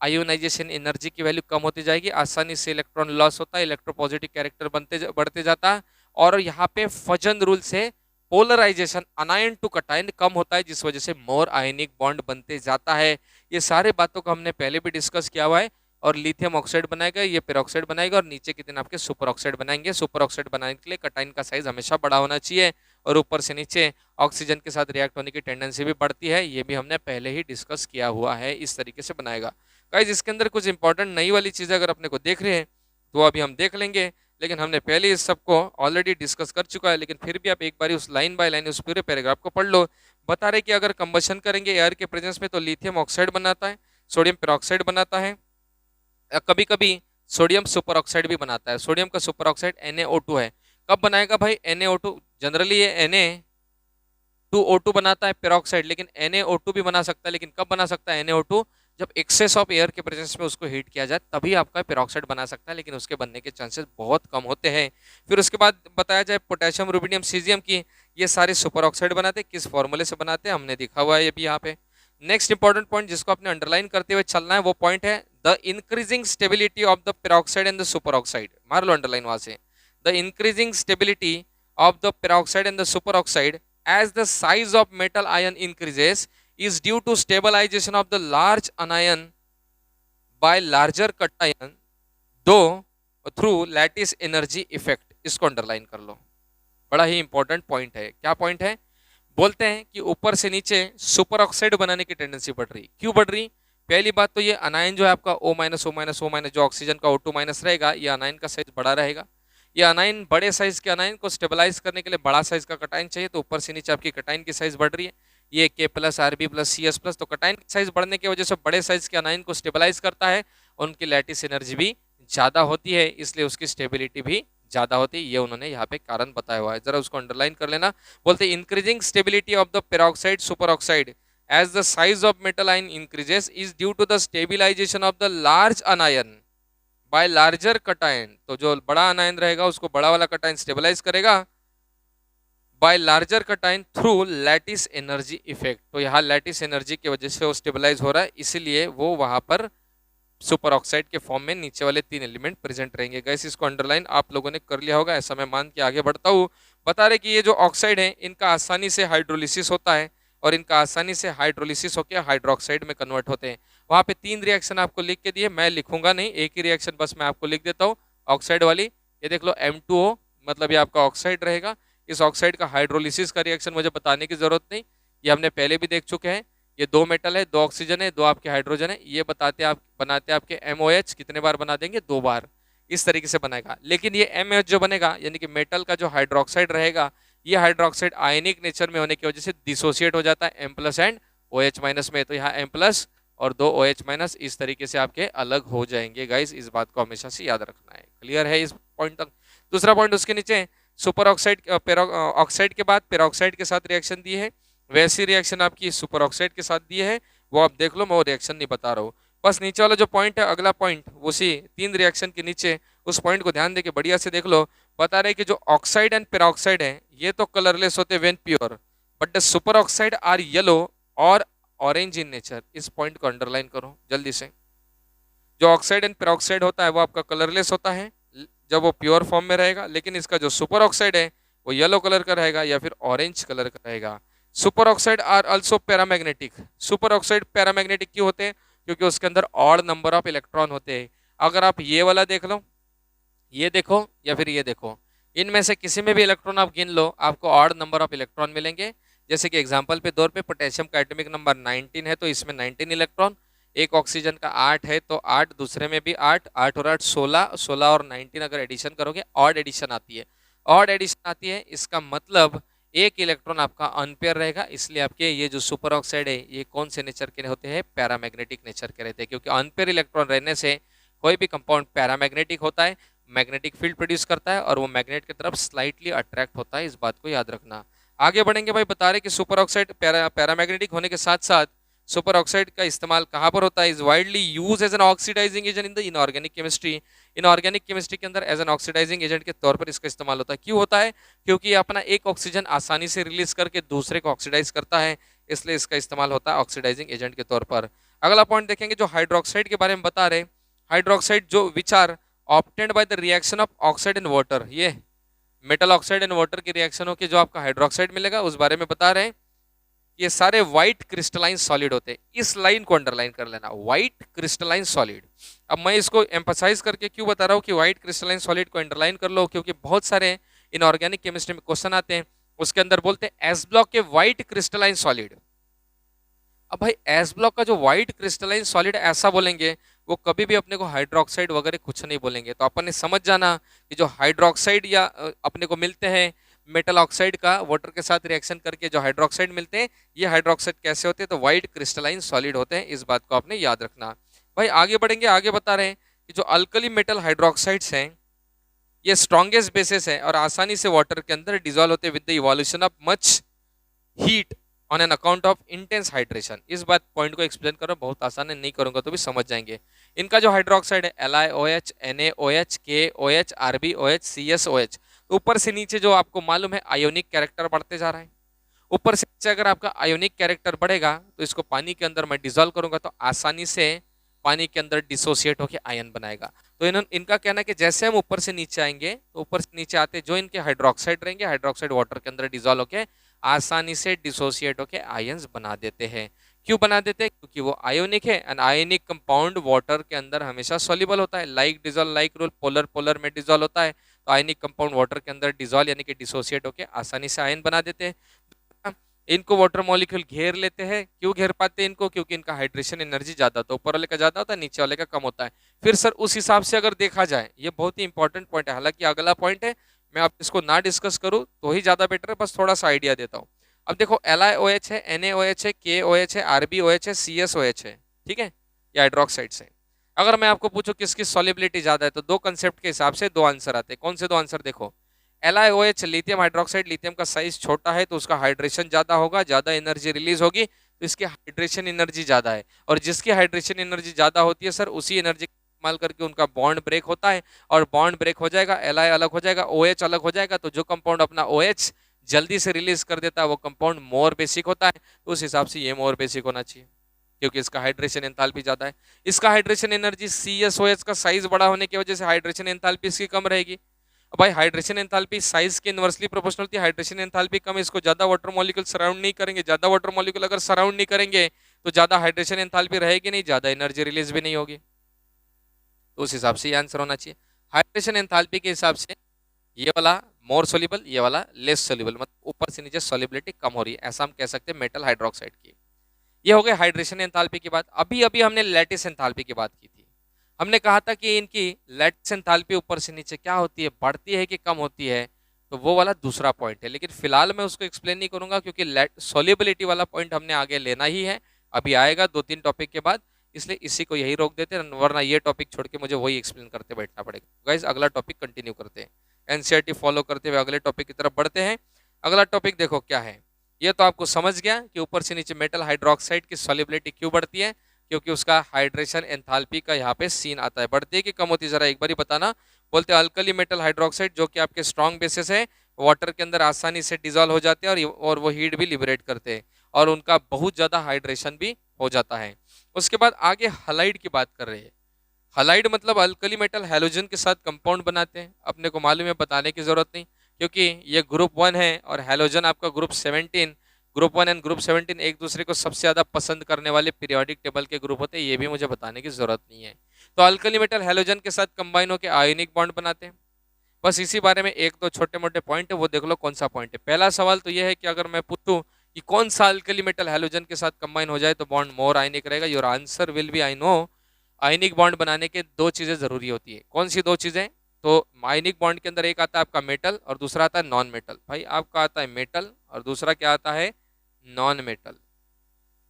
Speaker 1: आयोनाइजेशन एनर्जी की वैल्यू कम होती जाएगी, आसानी से इलेक्ट्रॉन लॉस होता है, इलेक्ट्रोपॉजिटिव कैरेक्टर बढ़ते जाता है, और यहाँ पे फजन रूल से पोलराइजेशन अनायन टू कटायन कम होता है, जिस वजह से मोर आयनिक बॉन्ड बनते जाता है। ये सारे बातों को हमने पहले भी डिस्कस किया हुआ है, और लिथियम ऑक्साइड बनाएगा, ये पेरोक्साइड बनाएगा, और नीचे के दिन आपके सुपर ऑक्साइड बनाएंगे। सुपर ऑक्साइड बनाने के लिए कटाइन का साइज हमेशा बड़ा होना चाहिए, और ऊपर से नीचे ऑक्सीजन के साथ रिएक्ट होने की टेंडेंसी भी बढ़ती है, ये भी हमने पहले ही डिस्कस किया हुआ है, इस तरीके से बनाएगा। गाइस इसके अंदर कुछ इंपॉर्टेंट नई वाली चीजें अगर अपने को देख रहे हैं तो अभी हम देख लेंगे, लेकिन हमने पहले इस सबको ऑलरेडी डिस्कस कर चुका है, लेकिन फिर भी आप एक बार उस लाइन बाय लाइन उस पूरे पैराग्राफ को पढ़ लो। बता रहे कि अगर कंबशन करेंगे एयर के प्रेजेंस में तो लिथियम ऑक्साइड बनाता है, सोडियम पेरोक्साइड बनाता है, कभी कभी सोडियम सुपर ऑक्साइड भी बनाता है। सोडियम का सुपर ऑक्साइड NaO2 है, कब बनाएगा भाई NaO2, जनरली ये Na2O2 बनाता है पेरोक्साइड, लेकिन NaO2 भी बना सकता है, लेकिन कब बना सकता है NaO2, जब एक्सेस ऑफ एयर के प्रेजेंस में उसको हीट किया जाए तभी आपका पेरोक्साइड बना सकता है, लेकिन उसके बनने के चांसेस बहुत कम होते हैं। फिर उसके बाद बताया जाए पोटेशियम, रुबिडियम, सीजियम की, ये सारे सुपर ऑक्साइड बनाते हैं, किस फॉर्मूले से बनाते हैं हमने दिखा हुआ है ये भी यहाँ पे। नेक्स्ट इंपॉर्टेंट पॉइंट जिसको आपने अंडरलाइन करते हुए चलना है वो पॉइंट है the increasing stability of the peroxide and the super oxide, मार लो अंडरलाइन वहां से, the increasing stability of the peroxide and the super oxide as the size of metal ion increases is due to stabilization of the large anion by larger cation though through lattice energy effect। इसको अंडरलाइन कर लो, बड़ा ही इंपॉर्टेंट पॉइंट है। क्या पॉइंट है, बोलते हैं कि ऊपर से नीचे सुपर ऑक्साइड बनाने की टेंडेंसी बढ़ रही, क्यों बढ़ रही, पहली बात तो ये अनायन जो है आपका O-O-O- जो ऑक्सीजन का O2- रहेगा, ये अनायन का साइज बड़ा रहेगा। ये अनायन बड़े साइज के अनायन को स्टेबलाइज करने के लिए बड़ा साइज का कटाइन चाहिए, तो ऊपर से नीचे आपकी कटाइन की साइज बढ़ रही है, ये K+ Rb+ CS+, तो कटाइन की साइज बढ़ने की वजह से बड़े साइज के अनायन को स्टेबलाइज करता है, उनकी लैटिस एनर्जी भी ज्यादा होती है, इसलिए उसकी स्टेबिलिटी भी ज्यादा होती है। ये उन्होंने यहाँ पे कारण बताया हुआ है, जरा उसको अंडरलाइन कर लेना। बोलते increasing stability of the peroxide super oxide as the size of metal ion increases is due to the stabilization of the large anion by larger cation। तो जो बड़ा अनायन रहेगा उसको बड़ा वाला कटायन स्टेबलाइज करेगा by larger cation through lattice energy effect। तो यहाँ लैटिस एनर्जी की वजह से वो स्टेबलाइज हो रहा है, इसीलिए वो वहां पर सुपर ऑक्साइड के फॉर्म में नीचे वाले 3 एलिमेंट प्रेजेंट रहेंगे। गैस इसको अंडरलाइन आप लोगों ने कर लिया होगा, ऐसा मैं मान के आगे बढ़ता हूँ। बता रहे कि ये जो ऑक्साइड है इनका आसानी से हाइड्रोलिसिस होता है, और इनका आसानी से हाइड्रोलिसिस होकर हाइड्रोक्साइड में कन्वर्ट होते हैं। वहां पे 3 रिएक्शन आपको लिख के दिए, मैं लिखूंगा नहीं, एक ही रिएक्शन बस मैं आपको लिख देता हूँ ऑक्साइड वाली। ये देख लो M2O, मतलब ये आपका ऑक्साइड रहेगा। इस ऑक्साइड का हाइड्रोलिसिस का रिएक्शन मुझे बताने की जरूरत नहीं, ये हमने पहले भी देख चुके हैं। ये 2 मेटल है, 2 ऑक्सीजन है, 2 आपके हाइड्रोजन है, ये बनाते आपके MOH कितने बार बना देंगे, 2 बार, इस तरीके से बनेगा। लेकिन ये MOH जो बनेगा यानी कि मेटल का जो हाइड्रोक्साइड रहेगा, ये हाइड्रोक्साइड आयनिक नेचर में होने की वजह से डिसोसिएट हो जाता है M+ एंड OH- में, तो यहाँ M+ और 2 OH- इस तरीके से आपके अलग हो जाएंगे। गाइस इस बात को हमेशा से याद रखना है, क्लियर है इस पॉइंट तक। दूसरा पॉइंट उसके नीचे सुपर ऑक्साइड ऑक्साइड के बाद पेरोक्साइड के साथ रिएक्शन दी है, वैसी रिएक्शन आपकी सुपर ऑक्साइड के साथ दी है, वो आप देख लो, मैं वो रिएक्शन नहीं बता रहा हूँ। बस नीचे वाला जो पॉइंट है, अगला पॉइंट उसी 3 रिएक्शन के नीचे, उस पॉइंट को ध्यान देके बढ़िया से देख लो। बता रहे कि जो ऑक्साइड एंड पेरोक्साइड है ये तो कलरलेस होते when pure, but the super oxide are yellow और ऑरेंज इन नेचर। इस पॉइंट को अंडरलाइन करो जल्दी से। जो ऑक्साइड एंड पेरोक्साइड होता है वो आपका कलरलेस होता है जब वो प्योर फॉर्म में रहेगा, लेकिन इसका जो सुपर ऑक्साइड है वो येलो कलर का रहेगा या फिर ऑरेंज कलर का रहेगा। Super oxide are also paramagnetic. Super oxide paramagnetic क्यों होते हैं? क्योंकि उसके अंदर ऑड नंबर ऑफ इलेक्ट्रॉन होते हैं। अगर आप ये वाला देख लो, ये देखो या फिर ये देखो, इनमें से किसी में भी इलेक्ट्रॉन आप गिन लो, आपको ऑड नंबर ऑफ इलेक्ट्रॉन मिलेंगे। जैसे कि एग्जांपल पे तौर पे पोटेशियम का एटॉमिक नंबर 19 है तो इसमें 19 इलेक्ट्रॉन, एक ऑक्सीजन का 8 है तो 8, दूसरे में भी 8, 8 और 8 16, 16 और 19 अगर एडिशन करोगे ऑड एडिशन आती है। ऑड एडिशन आती है इसका मतलब एक इलेक्ट्रॉन आपका अनपेयर रहेगा, इसलिए आपके ये जो सुपर ऑक्साइड है ये कौन से नेचर के होते हैं? पैरामैग्नेटिक नेचर के रहते हैं, क्योंकि अनपेयर इलेक्ट्रॉन रहने से कोई भी कंपाउंड पैरामैग्नेटिक होता है, मैग्नेटिक फील्ड प्रोड्यूस करता है और वो मैग्नेट की तरफ स्लाइटली अट्रैक्ट होता है। इस बात को याद रखना। आगे बढ़ेंगे भाई, बता रहे कि सुपर ऑक्साइड पैरामैग्नेटिक होने के साथ साथ सुपर ऑक्साइड का इस्तेमाल कहाँ पर होता है? Is widely use as an oxidising agent in the inorganic chemistry. Inorganic chemistry के अंदर एज एन ऑक्सीडाइजिंग एजेंट के तौर पर इसका इस्तेमाल होता है। क्यों होता है? क्योंकि ये अपना एक ऑक्सीजन आसानी से रिलीज करके दूसरे को ऑक्सीडाइज करता है, इसलिए इसका इस्तेमाल होता है ऑक्सीडाइजिंग एजेंट के तौर पर। अगला पॉइंट देखेंगे जो हाइड्रोक्साइड के बारे में बता रहे, हाइड्रोक्साइड जो which are obtained by the reaction of oxide and water, ये मेटल ऑक्साइड एंड वाटर की रिएक्शन हो के जो आपका हाइड्रोक्साइड मिलेगा उस बारे में बता रहे हैं। ये सारे व्हाइट क्रिस्टलाइन सॉलिड होते हैं। इस लाइन को अंडरलाइन कर लेना, व्हाइट क्रिस्टलाइन सॉलिड। अब मैं इसको एम्फसाइज करके क्यों बता रहा हूँ कि व्हाइट क्रिस्टलाइन सॉलिड को अंडरलाइन कर लो, क्योंकि बहुत सारे इनऑर्गेनिक केमिस्ट्री में क्वेश्चन आते हैं, उसके अंदर बोलते हैं एस ब्लॉक के व्हाइट क्रिस्टलाइन सॉलिड। अब भाई एस ब्लॉक का जो व्हाइट क्रिस्टलाइन सॉलिड ऐसा बोलेंगे, वो कभी भी अपने को हाइड्रोक्साइड वगैरह कुछ नहीं बोलेंगे। तो अपन ने समझ जाना कि जो हाइड्रोक्साइड या अपने को मिलते हैं मेटल ऑक्साइड का वाटर के साथ रिएक्शन करके जो हाइड्रोक्साइड मिलते हैं, ये हाइड्रोक्साइड कैसे होते हैं? तो व्हाइट क्रिस्टलाइन सॉलिड होते हैं। इस बात को आपने याद रखना। भाई आगे बढ़ेंगे, आगे बता रहे हैं कि जो अल्कली मेटल हाइड्रोक्साइड्स हैं ये स्ट्रॉन्गेस्ट बेसिस है और आसानी से वाटर के अंदर डिजोल्व होते हैं with the evolution of much heat on an account of intense hydration. इस बात पॉइंट को एक्सप्लेन करो, बहुत आसान है, नहीं करूंगा तो भी समझ जाएंगे। इनका जो हाइड्रोक्साइड है LiOH, NaOH, KOH, RbOH, CSOH, ऊपर से नीचे जो आपको मालूम है आयोनिक कैरेक्टर बढ़ते जा रहा है। ऊपर से नीचे अगर आपका आयोनिक कैरेक्टर बढ़ेगा तो इसको पानी के अंदर मैं डिजोल्व करूंगा तो आसानी से पानी के अंदर डिसोसिएट होकर आयन बनाएगा। तो इनका कहना है कि जैसे हम ऊपर से नीचे आएंगे तो ऊपर से नीचे आते जो इनके हाइड्रोक्साइड रहेंगे, हाइड्रोक्साइड वाटर के अंदर डिजोल्व होकर आसानी से डिसोसिएट होकर आयन्स बना देते हैं। क्यों बना देते हैं? क्योंकि वो आयोनिक है एंड आयोनिक कंपाउंड वाटर के अंदर हमेशा सॉल्युबल होता है। Like dissolve like rule, polar polar में डिजोल्व होता है, तो आयनिक कंपाउंड वाटर के अंदर डिजोल्व यानी कि डिसोसिएट होकर आसानी से आयन बना देते हैं। इनको वाटर मॉलिक्यूल घेर लेते हैं। क्यों घेर पाते हैं इनको? क्योंकि इनका हाइड्रेशन एनर्जी ज्यादा होता है, ऊपर वाले का ज्यादा होता है, नीचे वाले का कम होता है। फिर सर उस हिसाब से अगर देखा जाए, ये बहुत ही इंपॉर्टेंट पॉइंट है, हालांकि अगला पॉइंट है, मैं आप इसको ना डिस्कस करूं तो ही ज्यादा बेटर है, बस थोड़ा सा आइडिया देता हूं। अब देखो LiOH है, NaOH है, KOH है, RbOH है, CSOH है, ठीक है, ये हाइड्रोक्साइड्स है। अगर मैं आपको पूछूं किसकी सॉल्युबिलिटी ज्यादा है तो दो कंसेप्ट के हिसाब से दो आंसर आते हैं। कौन से दो आंसर? देखो, LiOH लिथियम हाइड्रोक्साइड, लिथियम का साइज छोटा है तो उसका हाइड्रेशन ज्यादा होगा, ज्यादा एनर्जी रिलीज होगी, तो इसकी हाइड्रेशन एनर्जी ज्यादा है। और जिसकी हाइड्रेशन एनर्जी ज्यादा होती है सर, उसी एनर्जी इस्तेमाल करके उनका बॉन्ड ब्रेक होता है, और बॉन्ड ब्रेक हो जाएगा, Li अलग हो जाएगा, OH अलग हो जाएगा, तो जो कंपाउंड अपना OH जल्दी से रिलीज कर देता है वो कंपाउंड मोर बेसिक होता है। तो उस हिसाब से ये मोर बेसिक होना चाहिए क्योंकि इसका हाइड्रेशन एंथैल्पी ज्यादा है। इसका हाइड्रेशन एनर्जी CSOH का साइज बड़ा होने की वजह से हाइड्रेशन एंथैल्पी इसकी कम रहेगी। भाई हाइड्रेशन एंथैल्पी साइज के इनवर्सली प्रोपोर्शनल होती है, हाइड्रेशन एंथैल्पी कम, इसको ज्यादा वाटर मॉलिक्यूल सराउंड नहीं करेंगे, ज्यादा वाटर मॉलिक्यूल अगर सराउंड नहीं करेंगे तो ज्यादा हाइड्रेशन एंथैल्पी रहेगी नहीं, ज्यादा एनर्जी रिलीज भी नहीं होगी। तो उस हिसाब से ये आंसर होना चाहिए। हाइड्रेशन एंथैल्पी के हिसाब से ये वाला मोर सोल्यूबल, ये वाला लेस सोल्यूबल, मतलब ऊपर से नीचे सोल्युबिलिटी कम हो रही है, ऐसा हम कह सकते हैं मेटल हाइड्रोक्साइड की। ये हो गए हाइड्रेशन एंथैल्पी की बात। अभी अभी हमने लैटिस एंथैल्पी की बात की थी। हमने कहा था कि इनकी लैटिस एंथैल्पी ऊपर से नीचे क्या होती है, बढ़ती है कि कम होती है, तो वो वाला दूसरा पॉइंट है, लेकिन फिलहाल मैं उसको एक्सप्लेन नहीं करूंगा क्योंकि सोल्युबिलिटी वाला पॉइंट हमने आगे लेना ही है, अभी आएगा 2-3 टॉपिक के बाद, इसलिए इसी को यही रोक देते हैं, वरना ये टॉपिक छोड़ के मुझे वही एक्सप्लेन करते बैठना पड़ेगा। गाइस अगला टॉपिक कंटिन्यू करते हैं। एनसीईआरटी फॉलो करते हुए अगले टॉपिक की तरफ बढ़ते हैं। अगला टॉपिक देखो क्या है, ये तो आपको समझ गया कि ऊपर से नीचे मेटल हाइड्रोक्साइड की सॉल्युबिलिटी क्यों बढ़ती है, क्योंकि उसका हाइड्रेशन एंथैल्पी का यहाँ पे सीन आता है। बढ़ती है कि कम होती है, जरा एक बार ही बताना। बोलते हैं अल्कली मेटल हाइड्रोक्साइड जो कि आपके स्ट्रॉन्ग बेसिस है, वाटर के अंदर आसानी से डिजोल्व हो जाते हैं और वो हीट भी लिबरेट करते हैं और उनका बहुत ज्यादा हाइड्रेशन भी हो जाता है। उसके बाद आगे हलाइड की बात कर रहे हैं। हलाइड मतलब अल्कली मेटल हैलोजन के साथ कंपाउंड बनाते हैं। अपने को मालूम है, बताने की जरूरत नहीं, क्योंकि ये ग्रुप 1 है और हैलोजन आपका ग्रुप 17। ग्रुप 1 एंड ग्रुप 17 एक दूसरे को सबसे ज्यादा पसंद करने वाले पीरियोडिक टेबल के ग्रुप होते हैं, ये भी मुझे बताने की जरूरत नहीं है। तो अल्कली मेटल हैलोजन के साथ कंबाइन होकर आयोनिक बॉन्ड बनाते हैं। बस इसी बारे में एक दो छोटे मोटे पॉइंट है, वो देख लो कौन सा पॉइंट है। पहला सवाल तो ये है कि अगर मैं पूछूं कि कौन सा अल्कली मेटल हैलोजन के साथ कंबाइन हो जाए तो बॉन्ड मोर आयनिक रहेगा, your answer will be I know. Ionic bond बनाने के दो चीजें जरूरी होती है। कौन सी दो चीजें? तो आयनिक बॉन्ड के अंदर एक आता है आपका मेटल और दूसरा आता है नॉन मेटल। भाई आपका आता है मेटल और दूसरा क्या आता है? Non metal.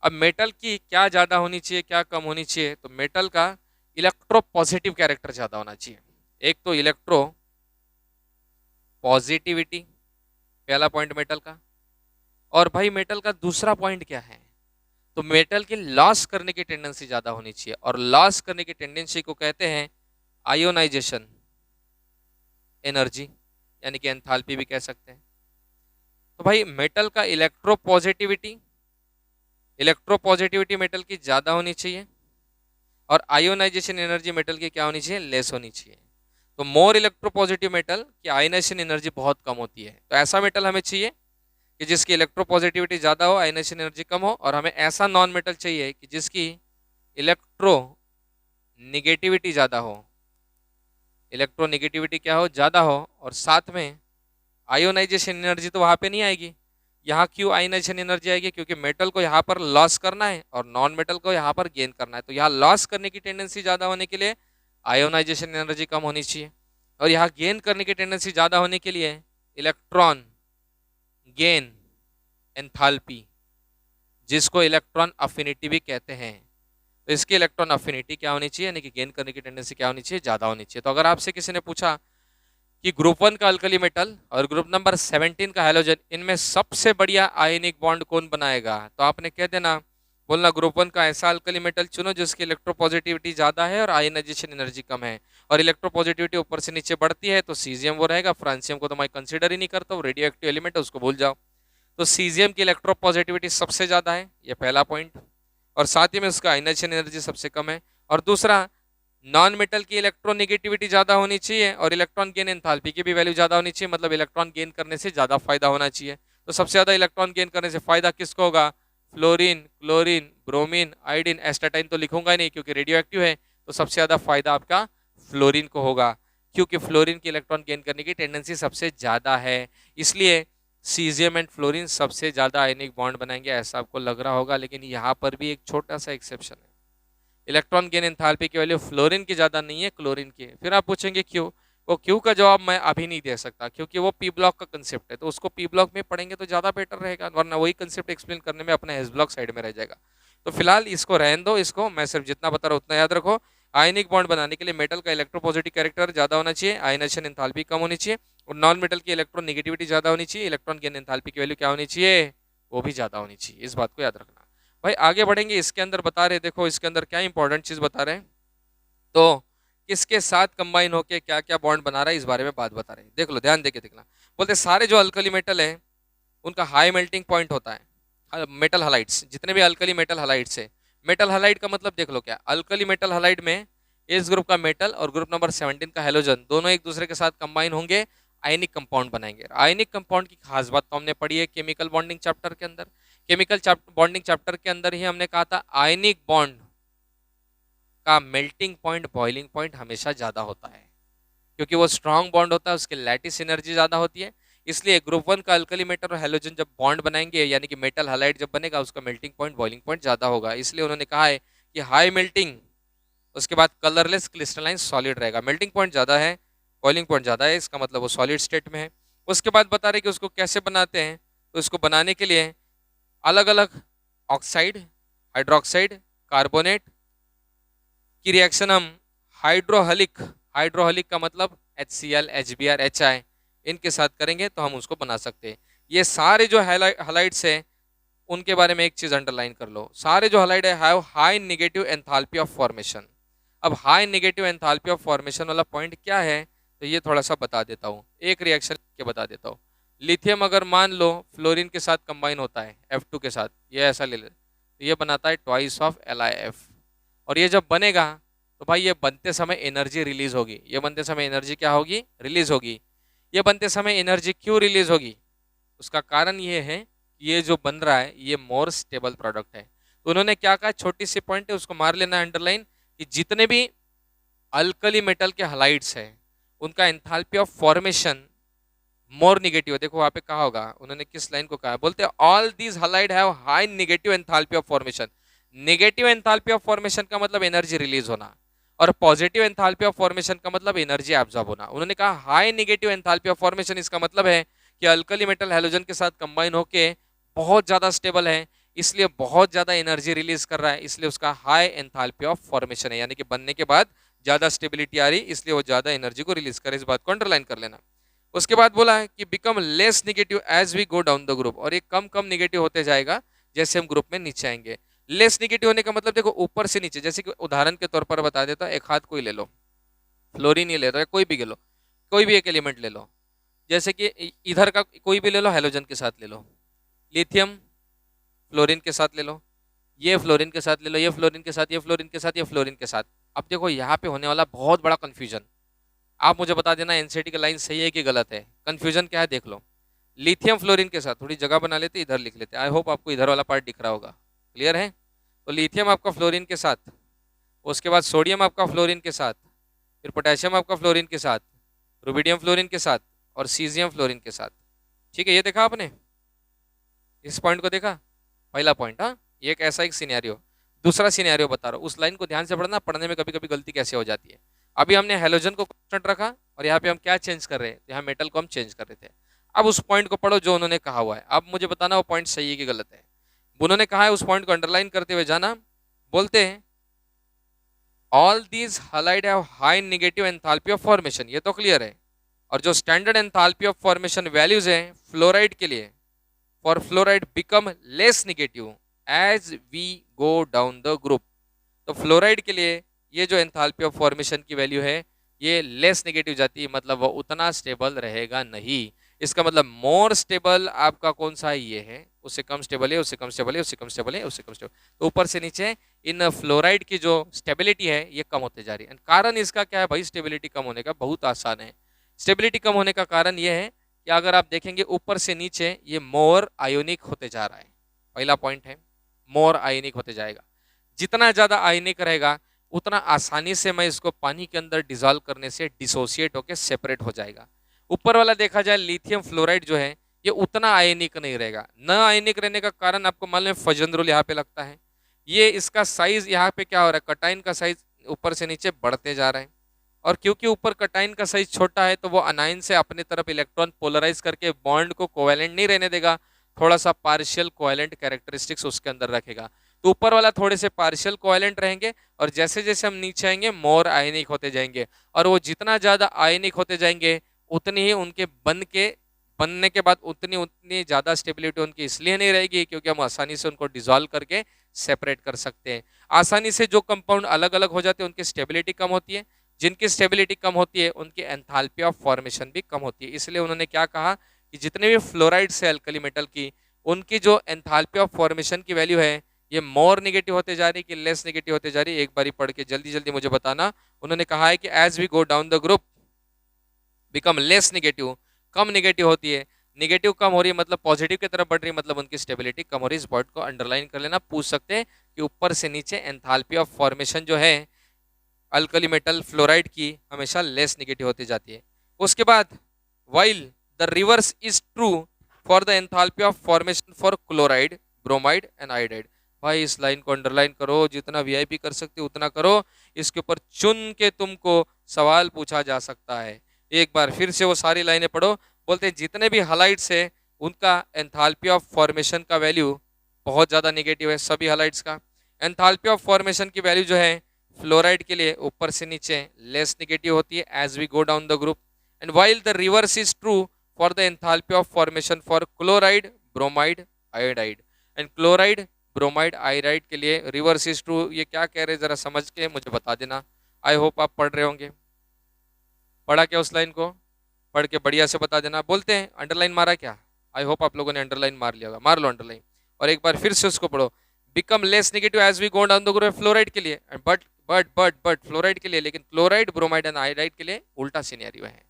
Speaker 1: अब मेटल की क्या ज्यादा होनी चाहिए, क्या कम होनी चाहिए? तो मेटल का इलेक्ट्रो पॉजिटिव कैरेक्टर ज्यादा होना चाहिए। एक तो इलेक्ट्रो पॉजिटिविटी, पहला पॉइंट मेटल का। और भाई मेटल का दूसरा पॉइंट क्या है? तो मेटल की लॉस करने की टेंडेंसी ज्यादा होनी चाहिए और लॉस करने की टेंडेंसी को कहते हैं आयोनाइजेशन एनर्जी, यानी कि एंथैल्पी भी कह सकते हैं। तो भाई मेटल का इलेक्ट्रो पॉजिटिविटी मेटल की ज्यादा होनी चाहिए और आयोनाइजेशन एनर्जी मेटल की क्या होनी चाहिए? लेस होनी चाहिए। तो मोर इलेक्ट्रो पॉजिटिव मेटल की आयोनाइजेशन एनर्जी बहुत कम होती है। तो ऐसा मेटल हमें चाहिए कि जिसकी इलेक्ट्रो पॉजिटिविटी ज्यादा हो, आयोनाइजेशन एनर्जी कम हो, और हमें ऐसा नॉन मेटल चाहिए कि जिसकी इलेक्ट्रो निगेटिविटी ज्यादा हो, इलेक्ट्रो निगेटिविटी क्या हो? ज्यादा हो, और साथ में आयोनाइजेशन एनर्जी तो वहां पे नहीं आएगी। यहाँ क्यों आयोनाइजेशन एनर्जी आएगी? क्योंकि मेटल को यहाँ पर लॉस करना है और नॉन मेटल को यहाँ पर गेन करना है। तो यहाँ लॉस करने की टेंडेंसी ज्यादा होने के लिए आयोनाइजेशन एनर्जी कम होनी चाहिए, और यहाँ गेन करने की टेंडेंसी ज्यादा होने के लिए इलेक्ट्रॉन गेन एंथैल्पी, जिसको इलेक्ट्रॉन अफिनिटी भी कहते हैं। तो इसकी इलेक्ट्रॉन अफिनिटी क्या होनी चाहिए, यानी कि गेन करने की टेंडेंसी क्या होनी चाहिए? ज्यादा होनी चाहिए। तो अगर आपसे किसी ने पूछा कि ग्रुप 1 का अल्कली मेटल और ग्रुप नंबर 17 का हैलोजन, इनमें सबसे बढ़िया आयनिक बॉन्ड कौन बनाएगा, तो आपने कह देना, बोलना ग्रुप 1 का ऐसा अल्कली मेटल चुनो जिसकी इलेक्ट्रोपॉजिटिविटी ज्यादा है और आयनाइजेशन एनर्जी कम है, और इलेक्ट्रोपॉजिटिविटी ऊपर से नीचे बढ़ती है तो सीजियम वो रहेगा। फ्रांसियम को तो मैं कंसीडर ही नहीं करता हूँ, रेडियो एक्टिव एलिमेंट है, उसको भूल जाओ। तो सीजियम की इलेक्ट्रोपॉजिटिविटी सबसे ज्यादा है, ये पहला पॉइंट, और साथ ही में उसका आयनाइजेशन एनर्जी सबसे कम है। और दूसरा, नॉन मेटल की इलेक्ट्रोनिगेटिविटी ज्यादा होनी चाहिए और इलेक्ट्रॉन गेन एंथैल्पी की भी वैल्यू ज्यादा होनी चाहिए, मतलब इलेक्ट्रॉन गेन करने से ज्यादा फायदा होना चाहिए। तो सबसे ज्यादा इलेक्ट्रॉन गेन करने से फायदा किसको होगा? फ्लोरीन, क्लोरीन, ब्रोमीन, आयोडीन, एस्टाटाइन तो लिखूंगा ही नहीं क्योंकि रेडियो एक्टिव है। तो सबसे ज्यादा फायदा आपका फ्लोरीन को होगा, क्योंकि फ्लोरीन की इलेक्ट्रॉन गेन करने की टेंडेंसी सबसे ज्यादा है। इसलिए सीजियम एंड फ्लोरीन सबसे ज्यादा आयनिक बॉन्ड बनाएंगे, ऐसा आपको लग रहा होगा, लेकिन यहाँ पर भी एक छोटा सा एक्सेप्शन है। इलेक्ट्रॉन गेन एंथैल्पी की वैल्यू फ्लोरीन की ज्यादा नहीं है, क्लोरीन की है। फिर आप पूछेंगे क्यों? वो क्यों का जवाब मैं अभी नहीं दे सकता, क्योंकि वो पी ब्लॉक का कंसेप्ट है, तो उसको पी ब्लॉक में पढ़ेंगे तो ज्यादा बेटर रहेगा, वरना वही कंसेप्ट एक्सप्लेन करने में अपना एस ब्लॉक साइड में रह जाएगा। तो फिलहाल इसको रहने दो, इसको मैं सिर्फ जितना बता रहा हूँ उतना याद रखो। आयनिक बॉन्ड बनाने के लिए मेटल का इलेक्ट्रोपॉजिटिव कैरेक्टर ज्यादा होना चाहिए, आयनाइजेशन एंथैल्पी कम होनी चाहिए, और नॉन मेटल की इलेक्ट्रॉन निगेटिविटी ज्यादा होनी चाहिए, इलेक्ट्रॉन गेन एंथैल्पी की वैल्यू क्या होनी चाहिए? वो भी ज्यादा होनी चाहिए। इस बात को याद रखना। भाई आगे बढ़ेंगे, इसके अंदर बता रहे, देखो इसके अंदर क्या इंपॉर्टेंट चीज बता रहे हैं, तो किसके साथ कंबाइन होके क्या क्या बॉन्ड बना रहा है इस बारे में बात बता रहे हैं। देख लो, ध्यान देके देखना। बोलते सारे जो अल्कली मेटल है उनका हाई मेल्टिंग पॉइंट होता है। मेटल हलाइड्स, जितने भी अल्कली मेटल हलाइड्स है, मेटल हलाइड का मतलब देख लो क्या, अल्कली मेटल हलाइड में इस ग्रुप का मेटल और ग्रुप नंबर 17 का हेलोजन दोनों एक दूसरे के साथ कंबाइन होंगे, आयनिक कंपाउंड बनाएंगे। आयनिक कंपाउंड की खास बात तो हमने पढ़ी है केमिकल बॉन्डिंग चैप्टर के अंदर। केमिकल बॉन्डिंग चैप्टर के अंदर ही हमने कहा था आयनिक बॉन्ड का मेल्टिंग पॉइंट, बॉइलिंग पॉइंट हमेशा ज्यादा होता है, क्योंकि वो स्ट्रांग बॉन्ड होता है, उसकी लैटिस एनर्जी ज्यादा होती है। इसलिए ग्रुप 1 का अल्कली मेटल और हेलोजन जब बॉन्ड बनाएंगे, यानी कि मेटल हलाइड जब बनेगा, उसका मेल्टिंग पॉइंट, बॉइलिंग पॉइंट ज्यादा होगा। इसलिए उन्होंने कहा है कि हाई मेल्टिंग, उसके बाद कलरलेस क्रिस्टलाइन सॉलिड रहेगा। मेल्टिंग पॉइंट ज्यादा है, बॉइलिंग पॉइंट ज्यादा है, इसका मतलब वो सॉलिड स्टेट में है। उसके बाद बता रहे कि उसको कैसे बनाते हैं, तो उसको बनाने के लिए अलग अलग ऑक्साइड, हाइड्रोक्साइड, कार्बोनेट की रिएक्शन हम हाइड्रोहलिक, हाइड्रोहलिक का मतलब HCl, HBr, HI, इनके साथ करेंगे तो हम उसको बना सकते हैं। ये सारे जो हैलाइड्स हैं उनके बारे में एक चीज अंडरलाइन कर लो, सारे जो हैलाइड है have high negative enthalpy of formation. अब high negative enthalpy of formation वाला पॉइंट क्या है, तो ये थोड़ा सा बता देता हूँ, एक रिएक्शन के बता देता हूँ। लिथियम अगर मान लो फ्लोरीन के साथ कंबाइन होता है F2 के साथ, ये ऐसा ले ले तो ये बनाता है ट्वाइस ऑफ LiF। और ये जब बनेगा तो भाई ये बनते समय एनर्जी रिलीज होगी, ये बनते समय एनर्जी क्या होगी, रिलीज होगी। ये बनते समय एनर्जी क्यों रिलीज होगी, उसका कारण ये है कि ये जो बन रहा है ये मोर स्टेबल प्रोडक्ट है। तो उन्होंने क्या कहा, छोटी सी पॉइंट है उसको मार लेना अंडरलाइन, कि जितने भी अल्कली मेटल के हलाइड्स है उनका enthalpy of formation more negative है। देखो वहां पे कहा होगा, उन्होंने किस लाइन को कहा, बोलते all these halide have high negative enthalpy of formation. Negative enthalpy of formation का मतलब एनर्जी रिलीज होना, और पॉजिटिव एंथैल्पी ऑफ फॉर्मेशन का मतलब एनर्जी एब्जॉर्ब होना। उन्होंने कहा high negative enthalpy of formation, इसका मतलब है कि अल्कली मेटल हैलोजन के साथ कंबाइन होके बहुत ज्यादा स्टेबल है, इसलिए बहुत ज्यादा एनर्जी रिलीज कर रहा है, इसलिए उसका हाई एंथैल्पी ऑफ फॉर्मेशन है, यानी कि बनने के बाद ज्यादा स्टेबिलिटी आ रही, इसलिए वो ज्यादा एनर्जी को रिलीज करे। इस बात को अंडरलाइन कर लेना। उसके बाद बोला है कि become less negative as we go down the group, और ये कम कम निगेटिव होते जाएगा जैसे हम ग्रुप में नीचे आएंगे। लेस निगेटिव होने का मतलब देखो ऊपर से नीचे, जैसे कि उदाहरण के तौर पर बता देता, एक हाथ कोई ले लो, फ्लोरीन ही ले लो, कोई भी ले लो, कोई भी एक एलिमेंट ले लो, जैसे कि इधर का कोई भी ले लो, हैलोजन के साथ ले लो, लिथियम फ्लोरीन के साथ ले लो, ये फ्लोरीन के साथ ले लो, ये फ्लोरीन के साथ, ये फ्लोरीन के साथ, ये फ्लोरीन के साथ। अब देखो यहाँ पे होने वाला बहुत बड़ा कंफ्यूजन, आप मुझे बता देना एनसीईआरटी का लाइन सही है कि गलत है। कंफ्यूजन क्या है देख लो, लिथियम फ्लोरीन के साथ थोड़ी जगह बना लेते, इधर लिख लेते, आई होप आपको इधर वाला पार्ट दिख रहा होगा, क्लियर है। तो लिथियम आपका फ्लोरीन के साथ, उसके बाद सोडियम आपका फ्लोरीन के साथ, फिर पोटेशियम आपका फ्लोरीन के साथ, रुबिडियम फ्लोरीन के साथ, और सीजियम फ्लोरीन के साथ। ठीक है, ये देखा आपने, इस पॉइंट को देखा, पहला पॉइंट। हाँ, ये एक ऐसा एक सिनेरियो। दूसरा सिनेरियो बता रहा हूँ, उस लाइन को ध्यान से पढ़ना, पढ़ने में कभी कभी गलती कैसे हो जाती है। अभी हमने हेलोजन को कांस्टेंट रखा और यहाँ पे हम क्या चेंज कर रहे हैं, यहाँ मेटल को हम चेंज कर रहे थे। अब उस पॉइंट को पढ़ो जो उन्होंने कहा हुआ है, अब मुझे बताना वो पॉइंट सही है कि गलत है। उन्होंने कहा है उस पॉइंट को अंडरलाइन करते हुए जाना, बोलते हैं all these halide have high negative enthalpy of formation, ये तो क्लियर है। और जो standard enthalpy of formation values हैं फ्लोराइड के लिए, for fluoride become less negative as we go down the group. तो फ्लोराइड के लिए ये जो एंथैल्पी ऑफ फॉर्मेशन की वैल्यू है ये लेस नेगेटिव जाती है, मतलब वो उतना स्टेबल रहेगा नहीं। इसका मतलब मोर स्टेबल आपका कौन सा है, ये है, उससे कम स्टेबल है, उससे कम स्टेबल है, उससे कम स्टेबल है, उससे कम स्टेबल। तो ऊपर से नीचे इन फ्लोराइड की जो स्टेबिलिटी है ये कम होते जा रही है। कारण इसका क्या है भाई, स्टेबिलिटी कम होने का बहुत आसान है। स्टेबिलिटी कम होने का कारण ये है कि अगर आप देखेंगे ऊपर से नीचे ये मोर आयोनिक होते जा रहा है, पहला पॉइंट है, मोर आयोनिक होते जाएगा। जितना ज्यादा आयनिक रहेगा उतना आसानी से मैं इसको पानी के अंदर डिजोल्व करने से डिसोसिएट होकर सेपरेट हो जाएगा। ऊपर वाला देखा जाए लिथियम फ्लोराइड जो है ये उतना आयनिक नहीं रहेगा। न आयनिक रहने का कारण आपको मालूम है, फजन रूल यहाँ पे लगता है, ये इसका साइज यहाँ पे क्या हो रहा है, कटाइन का साइज ऊपर से नीचे बढ़ते जा रहा है। और क्योंकि ऊपर कटाइन का साइज छोटा है तो वो अनाइन से अपनी तरफ इलेक्ट्रॉन पोलराइज करके बॉन्ड को कोवेलेंट नहीं रहने देगा, थोड़ा सा पार्शियल कोवेलेंट कैरेक्टरिस्टिक्स उसके अंदर रखेगा। तो ऊपर वाला थोड़े से पार्शियल कोवेलेंट रहेंगे और जैसे जैसे हम नीचे आएंगे मोर आयनिक होते जाएंगे। और वो जितना ज्यादा आयनिक होते जाएंगे उतनी ही उनके बनने के बाद उतनी उतनी ज्यादा स्टेबिलिटी उनकी इसलिए नहीं रहेगी क्योंकि हम आसानी से उनको डिसॉल्व करके सेपरेट कर सकते हैं। आसानी से जो कंपाउंड अलग अलग हो जाते हैं उनकी स्टेबिलिटी कम होती है, जिनकी स्टेबिलिटी कम होती है उनकी एंथैल्पी ऑफ फॉर्मेशन भी कम होती है। इसलिए उन्होंने क्या कहा कि जितने भी फ्लोराइड से अल्कली मेटल की उनकी जो एंथैल्पी ऑफ फॉर्मेशन की वैल्यू है ये मोर नेगेटिव होते जा रही है कि लेस नेगेटिव होते जा रही है। एक बारी पढ़ के जल्दी जल्दी मुझे बताना। उन्होंने कहा है कि as we go down the group become less negative, कम नेगेटिव होती है। नेगेटिव कम हो रही है मतलब पॉजिटिव की तरफ बढ़ रही है, मतलब उनकी स्टेबिलिटी कम हो रही है। इस पॉइंट को अंडरलाइन कर लेना। पूछ सकते हैं कि ऊपर से नीचे एंथैल्पी ऑफ फॉर्मेशन जो है अल्कली मेटल फ्लोराइड की हमेशा लेस नेगेटिव होती जाती है। उसके बाद while the reverse is true for the enthalpy of formation for chloride, bromide and iodide. भाई इस लाइन को अंडरलाइन करो, जितना वीआईपी कर सकते हो उतना करो। इसके ऊपर चुन के तुमको सवाल पूछा जा सकता है। एक बार फिर से वो सारी लाइनें पढ़ो। बोलते हैं जितने भी हलाइड्स है उनका एंथैल्पी ऑफ फॉर्मेशन का वैल्यू बहुत ज्यादा नेगेटिव है। सभी हलाइड्स का एंथैल्पी ऑफ फॉर्मेशन की वैल्यू जो है फ्लोराइड के लिए ऊपर से नीचे लेस निगेटिव होती है as we go down the group, and while the reverse is true for the enthalpy of formation for chloride, bromide, iodide. And chloride, bromide, iodide के लिए रिवर्स इज ट्रू। ये क्या कह रहे हैं जरा समझ के मुझे बता देना। आई होप आप पढ़ रहे होंगे। पढ़ा क्या उस लाइन को? पढ़ के बढ़िया से बता देना। बोलते हैं अंडरलाइन मारा क्या? आई होप आप लोगों ने अंडरलाइन मार लिया होगा। मार लो अंडरलाइन और एक बार फिर से उसको पढ़ो। Become less negative as we go down the group fluoride के लिए, बट फ्लोराइड के लिए, लेकिन क्लोराइड, ब्रोमाइड एंड आयोडाइड के लिए उल्टा सिनेरियो है।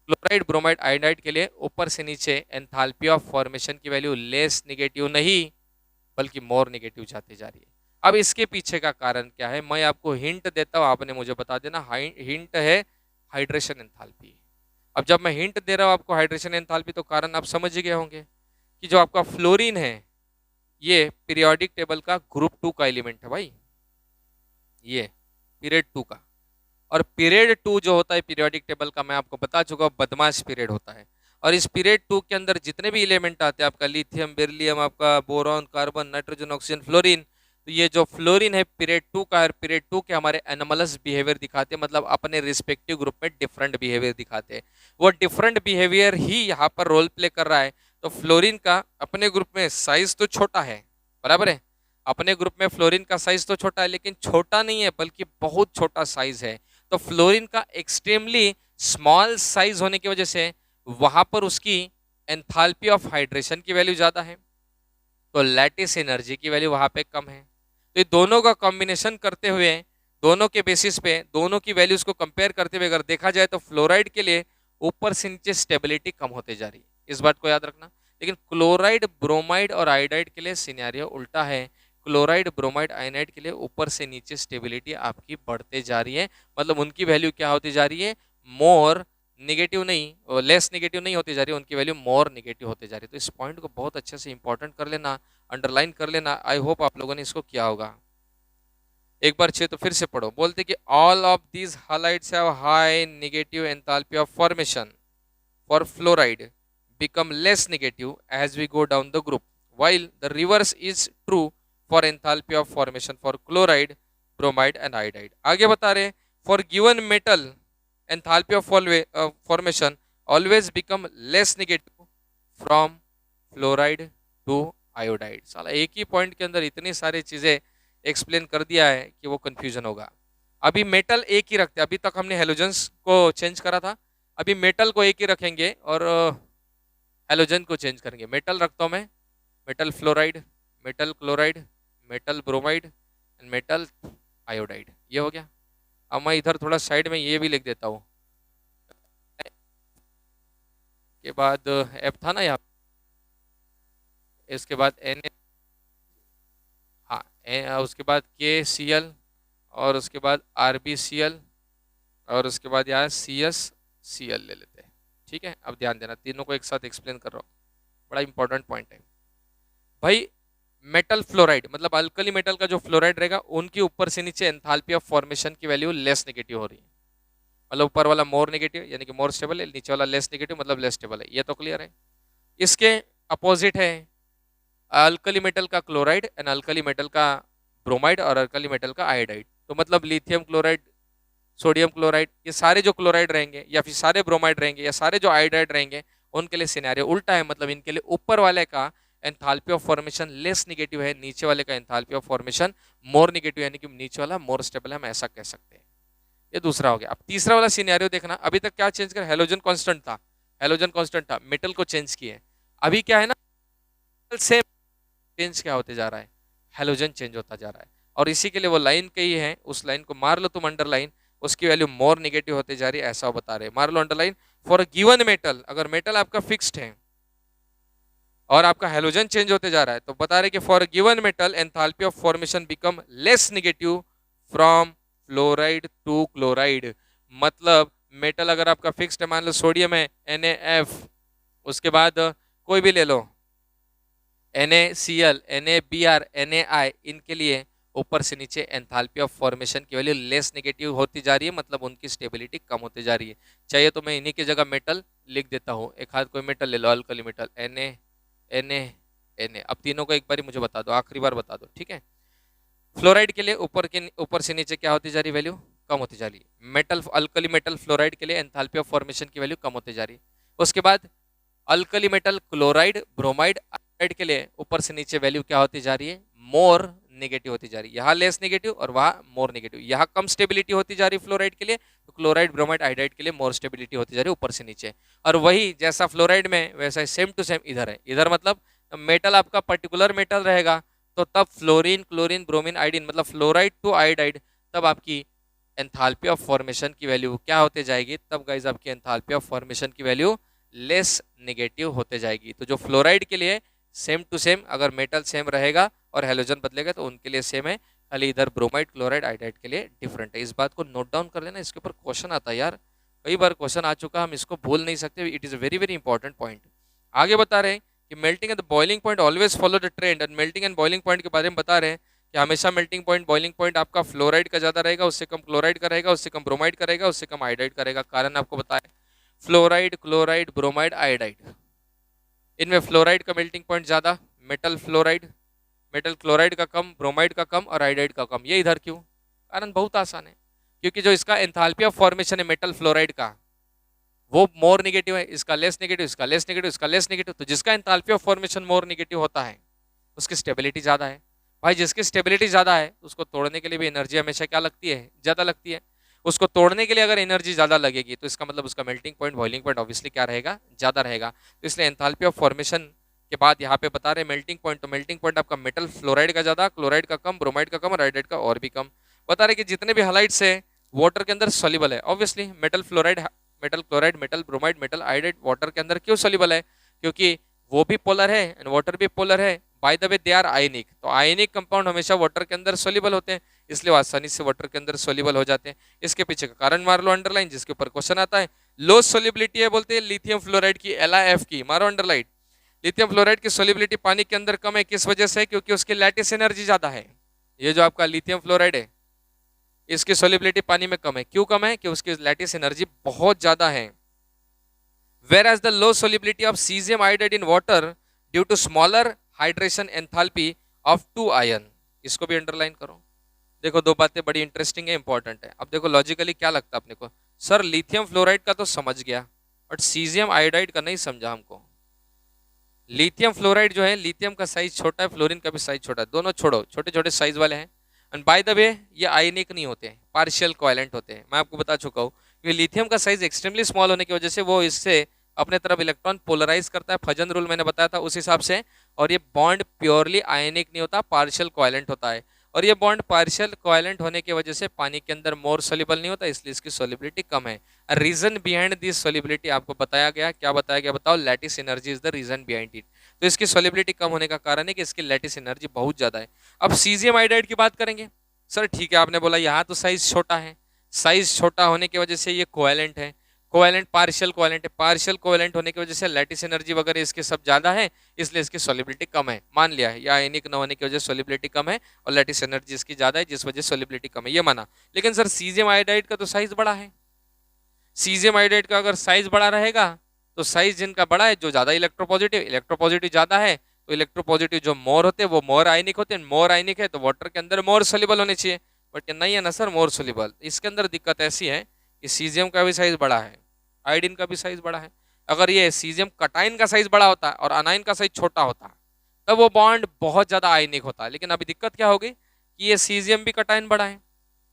Speaker 1: क्लोराइड, ब्रोमाइड, आयोडाइड के लिए ऊपर से नीचे एंथैल्पी ऑफ फॉर्मेशन की वैल्यू लेस नेगेटिव नहीं बल्कि मोर नेगेटिव जाती जा रही है। अब इसके पीछे का कारण क्या है मैं आपको हिंट देता हूं, आपने मुझे बता देना। हिंट है हाइड्रेशन एंथैल्पी। अब जब मैं हिंट दे रहा हूं आपको हाइड्रेशन एंथैल्पी तो कारण आप समझ ही गए होंगे कि जो आपका फ्लोरीन है ये पीरियोडिक टेबल का ग्रुप 2 का एलिमेंट है भाई, ये पीरियड 2 का। और पीरियड 2 जो होता है पीरियोडिक टेबल का मैं आपको बता चुका हूं बदमाश पीरियड होता है। और इस पीरियड 2 के अंदर जितने भी एलिमेंट आते हैं आपका लिथियम, बेरिलियम, आपका boron, carbon, nitrogen, oxygen, fluorine, तो ये जो फ्लोरीन है पीरियड 2 का है। पीरियड 2 के हमारे एनोमलस बिहेवियर दिखाते हैं, मतलब अपने रिस्पेक्टिव ग्रुप में डिफरेंट बिहेवियर दिखाते हैं। वो डिफरेंट बिहेवियर ही यहाँ पर रोल प्ले कर रहा है। तो फ्लोरीन का अपने ग्रुप में साइज तो छोटा है, बराबर है, अपने ग्रुप में फ्लोरीन का साइज तो छोटा है, लेकिन छोटा नहीं है बल्कि बहुत छोटा साइज है। तो फ्लोरीन का एक्सट्रीमली स्मॉल साइज होने की वजह से वहां पर उसकी एंथैल्पी ऑफ हाइड्रेशन की वैल्यू ज्यादा है, तो लैटिस एनर्जी की वैल्यू वहां पे कम है। तो ये दोनों का कॉम्बिनेशन करते हुए, दोनों के बेसिस पे, दोनों की वैल्यूज को कंपेयर करते हुए अगर देखा जाए तो फ्लोराइड के लिए ऊपर से नीचे स्टेबिलिटी कम होते जा रही है, इस बात को याद रखना। लेकिन क्लोराइड, ब्रोमाइड और आयोडाइड के लिए सिनेरियो उल्टा है। क्लोराइड, ब्रोमाइड, आयोडाइड के लिए ऊपर से नीचे स्टेबिलिटी आपकी बढ़ते जा रही है, मतलब उनकी वैल्यू क्या होती जा रही है, मोर निगेटिव नहीं, लेस निगेटिव नहीं होती जा रही है, उनकी वैल्यू मोर निगेटिव होती जा रही है। तो इस पॉइंट को बहुत अच्छे से इंपॉर्टेंट कर लेना, अंडरलाइन कर लेना। आई होप आप लोगों ने इसको किया होगा। एक बार छे तो फिर से पढ़ो। बोलते कि all of these highlights have high negative enthalpy of formation for fluoride become less negative as we go down the group, while the reverse is true for enthalpy of formation for chloride, bromide and iodide. आगे बता रहे for given metal enthalpy of formation always become less negative from fluoride to iodide. साला एक ही पॉइंट के अंदर इतनी सारी चीजें एक्सप्लेन कर दिया है कि वो कंफ्यूजन होगा। अभी मेटल एक ही रखते हैं, अभी तक हमने हेलोजन्स को चेंज करा था, अभी मेटल को एक ही रखेंगे और हेलोजन को चेंज करेंगे। मेटल रखता हूं मैं, metal fluoride, metal chloride, metal bromide and metal iodide, ये हो गया। अब मैं इधर थोड़ा साइड में ये भी लिख देता हूँ, के बाद एफ था ना यहाँ, इसके बाद एन, हाँ उसके बाद के सी एल और उसके बाद आर बी सी एल और उसके बाद यहाँ सी एस सी एल ले लेते हैं। ठीक है, अब ध्यान देना, तीनों को एक साथ एक्सप्लेन कर रहा हूँ, बड़ा इंपॉर्टेंट पॉइंट है भाई। मेटल फ्लोराइड मतलब अल्कली मेटल का जो फ्लोराइड रहेगा उनकी ऊपर से नीचे एंथैल्पी ऑफ फॉर्मेशन की वैल्यू लेस नेगेटिव हो रही है, मतलब ऊपर वाला मोर नेगेटिव यानी कि मोर स्टेबल है, नीचे वाला लेस नेगेटिव मतलब लेस स्टेबल है। ये तो क्लियर है। इसके अपोजिट है अल्कली मेटल का क्लोराइड एंड अल्कली मेटल का ब्रोमाइड और अल्कली मेटल का आयोडाइड। तो मतलब लिथियम क्लोराइड, सोडियम क्लोराइड, ये सारे जो क्लोराइड रहेंगे या फिर सारे ब्रोमाइड रहेंगे या सारे जो आयोडाइड रहेंगे उनके लिए सिनेरियो उल्टा है, मतलब इनके लिए ऊपर वाले का enthalpy of formation less negative है, नीचे वाले का enthalpy of formation more negative, यानी कि नीचे वाला मोर स्टेबल है, हम ऐसा कह सकते हैं। ये दूसरा हो गया। अब तीसरा वाला सिनेरियो देखना, अभी तक क्या चेंज कर, हेलोजन कांस्टेंट था, हेलोजन कांस्टेंट था, मेटल को चेंज किए, अभी क्या है ना सेम चेंज क्या होते जा रहा है, हेलोजन चेंज होता जा रहा है। और इसी के लिए वो लाइन कही है, उस लाइन को मार लो तुम अंडरलाइन, उसकी वैल्यू मोर नेगेटिव होते जा रही है, ऐसा बता रहे हैं। मार लो अंडरलाइन। फॉर गिवन मेटल, अगर मेटल आपका फिक्स्ड है और आपका हेलोजन चेंज होते जा रहा है तो बता रहे कि for given metal enthalpy of formation become less negative from fluoride to chloride. मतलब मेटल अगर आपका फिक्स्ड है, मान लो सोडियम है NaF, उसके बाद कोई भी ले लो NaCl, NaBr, Na, इनके लिए ऊपर से नीचे एंथैल्पी ऑफ फॉर्मेशन की वैल्यू लेस नेगेटिव होती जा रही है, मतलब उनकी स्टेबिलिटी कम होती जा रही है। चाहिए तो मैं इन्हीं की जगह मेटल लिख देता हूँ, एक हाथ कोई मेटल ले लो, alkali metal Na, Na, Na। अब तीनों को एक बार मुझे बता दो, आखिरी बार बता दो, ठीक है। फ्लोराइड के लिए ऊपर से नीचे क्या होती जा रही वैल्यू, कम होती जा रही है। मेटल अल्कली मेटल फ्लोराइड के लिए एंथैल्पी ऑफ फॉर्मेशन की वैल्यू कम होती जा रही है। उसके बाद alkali metal chloride bromide iodide के लिए ऊपर से नीचे वैल्यू क्या होती जा रही है, मोर नेगेटिव होती जा रही है। यहाँ लेस नेगेटिव और वहाँ मोर नेगेटिव। यहाँ कम स्टेबिलिटी होती जा रही है फ्लोराइड के लिए, तो क्लोराइड ब्रोमाइड आयोडाइड के लिए मोर स्टेबिलिटी होती जा रही है ऊपर से नीचे। और वही जैसा फ्लोराइड में वैसा सेम टू सेम इधर है। इधर मतलब मेटल आपका पर्टिकुलर मेटल रहेगा, तो तब फ्लोरीन क्लोरीन ब्रोमीन आयोडीन मतलब फ्लोराइड टू आयोडाइड, तब आपकी एंथैल्पी ऑफ फॉर्मेशन की वैल्यू क्या होते जाएगी, तब गाइज आपकी एंथैल्पी ऑफ फॉर्मेशन की वैल्यू लेस नेगेटिव होते जाएगी। तो जो फ्लोराइड के लिए सेम टू सेम, अगर मेटल सेम रहेगा और हेलोजन बदलेगा तो उनके लिए सेम है, खाली इधर ब्रोमाइड क्लोराइड आयोडाइड के लिए डिफरेंट है। इस बात को नोट डाउन कर लेना, इसके ऊपर क्वेश्चन आता है यार, कई बार क्वेश्चन आ चुका, हम इसको भूल नहीं सकते। It is a very very important point. आगे बता रहे हैं कि melting at the boiling point always follow the trend. And melting and boiling point के बारे में बता रहे हैं कि हमेशा मेल्टिंग पॉइंट बॉइलिंग पॉइंट आपका फ्लोराइड का ज्यादा रहेगा, उससे कम क्लोराइड का रहेगा, उससे कम ब्रोमाइड का रहेगा, उससे कम आयोडाइड का रहेगा। कारण आपको बताया, फ्लोराइड क्लोराइड ब्रोमाइड आयोडाइड, इनमें फ्लोराइड का मेल्टिंग पॉइंट ज्यादा, मेटल क्लोराइड का कम, ब्रोमाइड का कम और आयोडाइड का कम। ये इधर क्यों, कारण बहुत आसान है, क्योंकि जो इसका एंथैल्पी ऑफ फॉर्मेशन है मेटल फ्लोराइड का वो मोर नेगेटिव है, इसका लेस नेगेटिव, इसका लेस नेगेटिव, इसका लेस नेगेटिव। तो जिसका enthalpy of formation more negative होता है उसकी स्टेबिलिटी ज्यादा है। भाई जिसकी स्टेबिलिटी ज्यादा है उसको तोड़ने के लिए भी एनर्जी हमेशा क्या लगती है, ज्यादा लगती है। उसको तोड़ने के लिए अगर एनर्जी ज्यादा लगेगी तो इसका मतलब उसका melting point boiling point obviously क्या रहेगा, ज्यादा रहेगा। तो इसलिए एंथैल्पी ऑफ फॉर्मेशन के बाद यहाँ पे बता रहे मेल्टिंग पॉइंट, तो मेल्टिंग पॉइंट आपका मेटल फ्लोराइड का ज्यादा, क्लोराइड का कम, ब्रोमाइड का कम और आयोडाइड का और भी कम। बता रहे कि जितने भी हाइलाइट्स है वाटर के अंदर सोल्यूबल है। Obviously metal fluoride, metal chloride, metal bromide, metal iodide water के अंदर क्यों सोल्यूबल है, क्योंकि वो भी पोलर है एंड वाटर भी पोलर है। By the way they are ionic, तो आयनिक कंपाउंड हमेशा वाटर के अंदर सोल्यूबल होते हैं, इसलिए वो आसानी से वाटर के अंदर सोल्यूबल हो जाते हैं। इसके पीछे का कारण मार लो अंडरलाइन, जिसके ऊपर क्वेश्चन आता है। लो सोल्यूबिलिटी है बोलते हैं लिथियम फ्लोराइड की, LiF की, मारो अंडरलाइन। लिथियम फ्लोराइड की सोल्यूबिलिटी पानी के अंदर कम है, किस वजह से, क्योंकि उसकी लैटिस एनर्जी ज्यादा है। ये जो आपका लिथियम फ्लोराइड है इसकी सोल्यूबिलिटी पानी में कम है। क्यों कम है, कि उसकी लैटिस एनर्जी बहुत ज्यादा है। whereas the low solubility of cesium iodide in water due to smaller hydration enthalpy of 2 ion। इसको भी अंडरलाइन करो। देखो दो बातें बड़ी इंटरेस्टिंग है, इंपॉर्टेंट है। अब देखो लॉजिकली क्या लगता है अपने को, सर लिथियम फ्लोराइड का तो समझ गया बट सीजियम आयोडाइड का नहीं समझा हमको। लिथियम फ्लोराइड जो है, लिथियम का साइज छोटा है, फ्लोरीन का भी साइज छोटा है, दोनों छोड़ो, छोटे छोटे साइज वाले हैं। एंड बाय द वे ये आयनिक नहीं होते हैं, पार्शियल कोवेलेंट होते हैं। मैं आपको बता चुका हूँ कि लिथियम का साइज एक्सट्रीमली स्मॉल होने की वजह से वो इससे अपने तरफ इलेक्ट्रॉन पोलराइज करता है, फजन रूल मैंने बताया था उस हिसाब से। और ये बॉन्ड प्योरली आयनिक नहीं होता, पार्शियल कोवेलेंट होता है। और ये बॉन्ड पार्शियल कोवेलेंट होने की वजह से पानी के अंदर मोर सोल्यूबल नहीं होता, इसलिए इसकी सोल्यूबिलिटी कम है। रीजन बिहाइंड दिस सोल्यूबिलिटी आपको बताया गया, क्या बताया गया बताओ, lattice energy is the reason behind it. तो इसकी सोल्यूबिलिटी कम होने का कारण है कि इसकी लैटिस एनर्जी बहुत ज्यादा है। अब सीजियम आयोडाइड की बात करेंगे। सर ठीक है, आपने बोला यहाँ तो साइज छोटा है, साइज छोटा होने की वजह से ये कोवेलेंट है, कोवेलेंट पार्शियल कोवेलेंट है, पार्शियल कोवेलेंट होने की वजह से लैटिस एनर्जी वगैरह इसके सब ज्यादा है, इसलिए इसकी सोल्यूबिलिटी कम है। मान लिया है, या आयनिक न होने की वजह से सोल्यूबिलिटी कम है और लैटिस एनर्जी इसकी ज्यादा है, जिस वजह से सोल्यूबिलिटी कम है, ये माना। लेकिन सर सीजियम आयोडाइड का तो साइज बड़ा है। सीजियम आयोडाइड का अगर साइज बड़ा रहेगा तो साइज जिनका बड़ा है, जो ज्यादा इलेक्ट्रोपॉजिटिव ज्यादा है, तो इलेक्ट्रोपॉजिटिव जो मोर होते हैं वो मोर आयनिक होते हैं। मोर आयनिक है तो वाटर के अंदर मोर सोल्यूबल होने चाहिए, बट नहीं है ना सर मोर सोल्यूबल। इसके अंदर दिक्कत ऐसी है कि सीजियम का भी साइज बड़ा है, आयोडीन का भी साइज बड़ा है। अगर ये सीजियम कटाइन का साइज बड़ा होता और अनाइन का साइज छोटा होता तब वो बॉन्ड बहुत ज्यादा आयनिक होता। लेकिन अभी दिक्कत क्या होगी कि ये सीजियम भी कटाइन बड़ा है,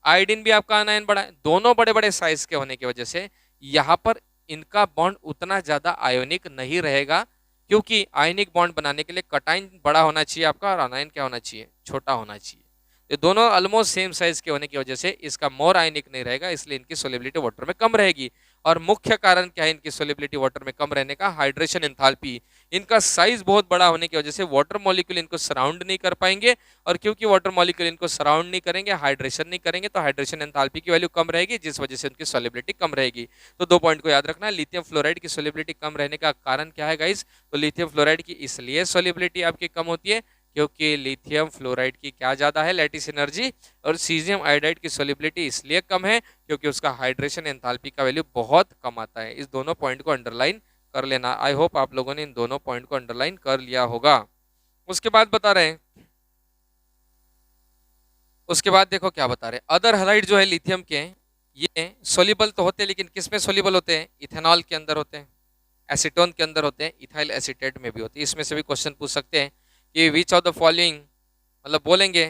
Speaker 1: आयोडीन भी आपका अनायन बड़ा है, दोनों बड़े बड़े साइज के होने की वजह से यहाँ पर इनका बॉन्ड उतना ज्यादा आयोनिक नहीं रहेगा, क्योंकि आयनिक बॉन्ड बनाने के लिए कटाइन बड़ा होना चाहिए आपका और अनायन क्या होना चाहिए, छोटा होना चाहिए। ये दोनों ऑलमोस्ट सेम साइज के होने की वजह से इसका मोर आयनिक नहीं रहेगा, इसलिए इनकी सोल्युबिलिटी वाटर में कम रहेगी। और मुख्य कारण क्या है इनकी सोल्युबिलिटी वाटर में कम रहने का, हाइड्रेशन एंथैल्पी। इनका साइज बहुत बड़ा होने की वजह से वाटर मॉलिक्यूल इनको सराउंड नहीं कर पाएंगे, और क्योंकि वाटर मॉलिक्यूल इनको सराउंड नहीं करेंगे, हाइड्रेशन नहीं करेंगे, तो हाइड्रेशन एंथैल्पी की वैल्यू कम रहेगी, जिस वजह से उनकी सोल्युबिलिटी कम रहेगी। तो दो पॉइंट को याद रखना, लिथियम फ्लोराइड की सोल्युबिलिटी कम रहने का कारण क्या है गाइस, तो लिथियम फ्लोराइड की इसलिए सोल्युबिलिटी आपकी कम होती है क्योंकि लिथियम फ्लोराइड की क्या ज्यादा है, लैटिस एनर्जी। और सीजियम आयोडाइड की सोल्युबिलिटी इसलिए कम है क्योंकि उसका हाइड्रेशन एंथैल्पी का वैल्यू बहुत कम आता है। इस दोनों पॉइंट को अंडरलाइन कर लेना। आई होप आप लोगों ने इन दोनों पॉइंट को अंडरलाइन कर लिया होगा। उसके बाद बता रहे हैं उसके बाद देखो क्या बता रहे, अदर हैलाइड जो है लिथियम के, ये सोल्यूबल तो होते हैं, लेकिन किस में सोल्यूबल होते हैं? इथेनॉल के अंदर होते हैं, एसीटोन के अंदर होते हैं, इथाइल एसीटेट में भी होते हैं। इसमें से भी क्वेश्चन पूछ सकते हैं कि विच ऑफ द फॉलोइंग, मतलब बोलेंगे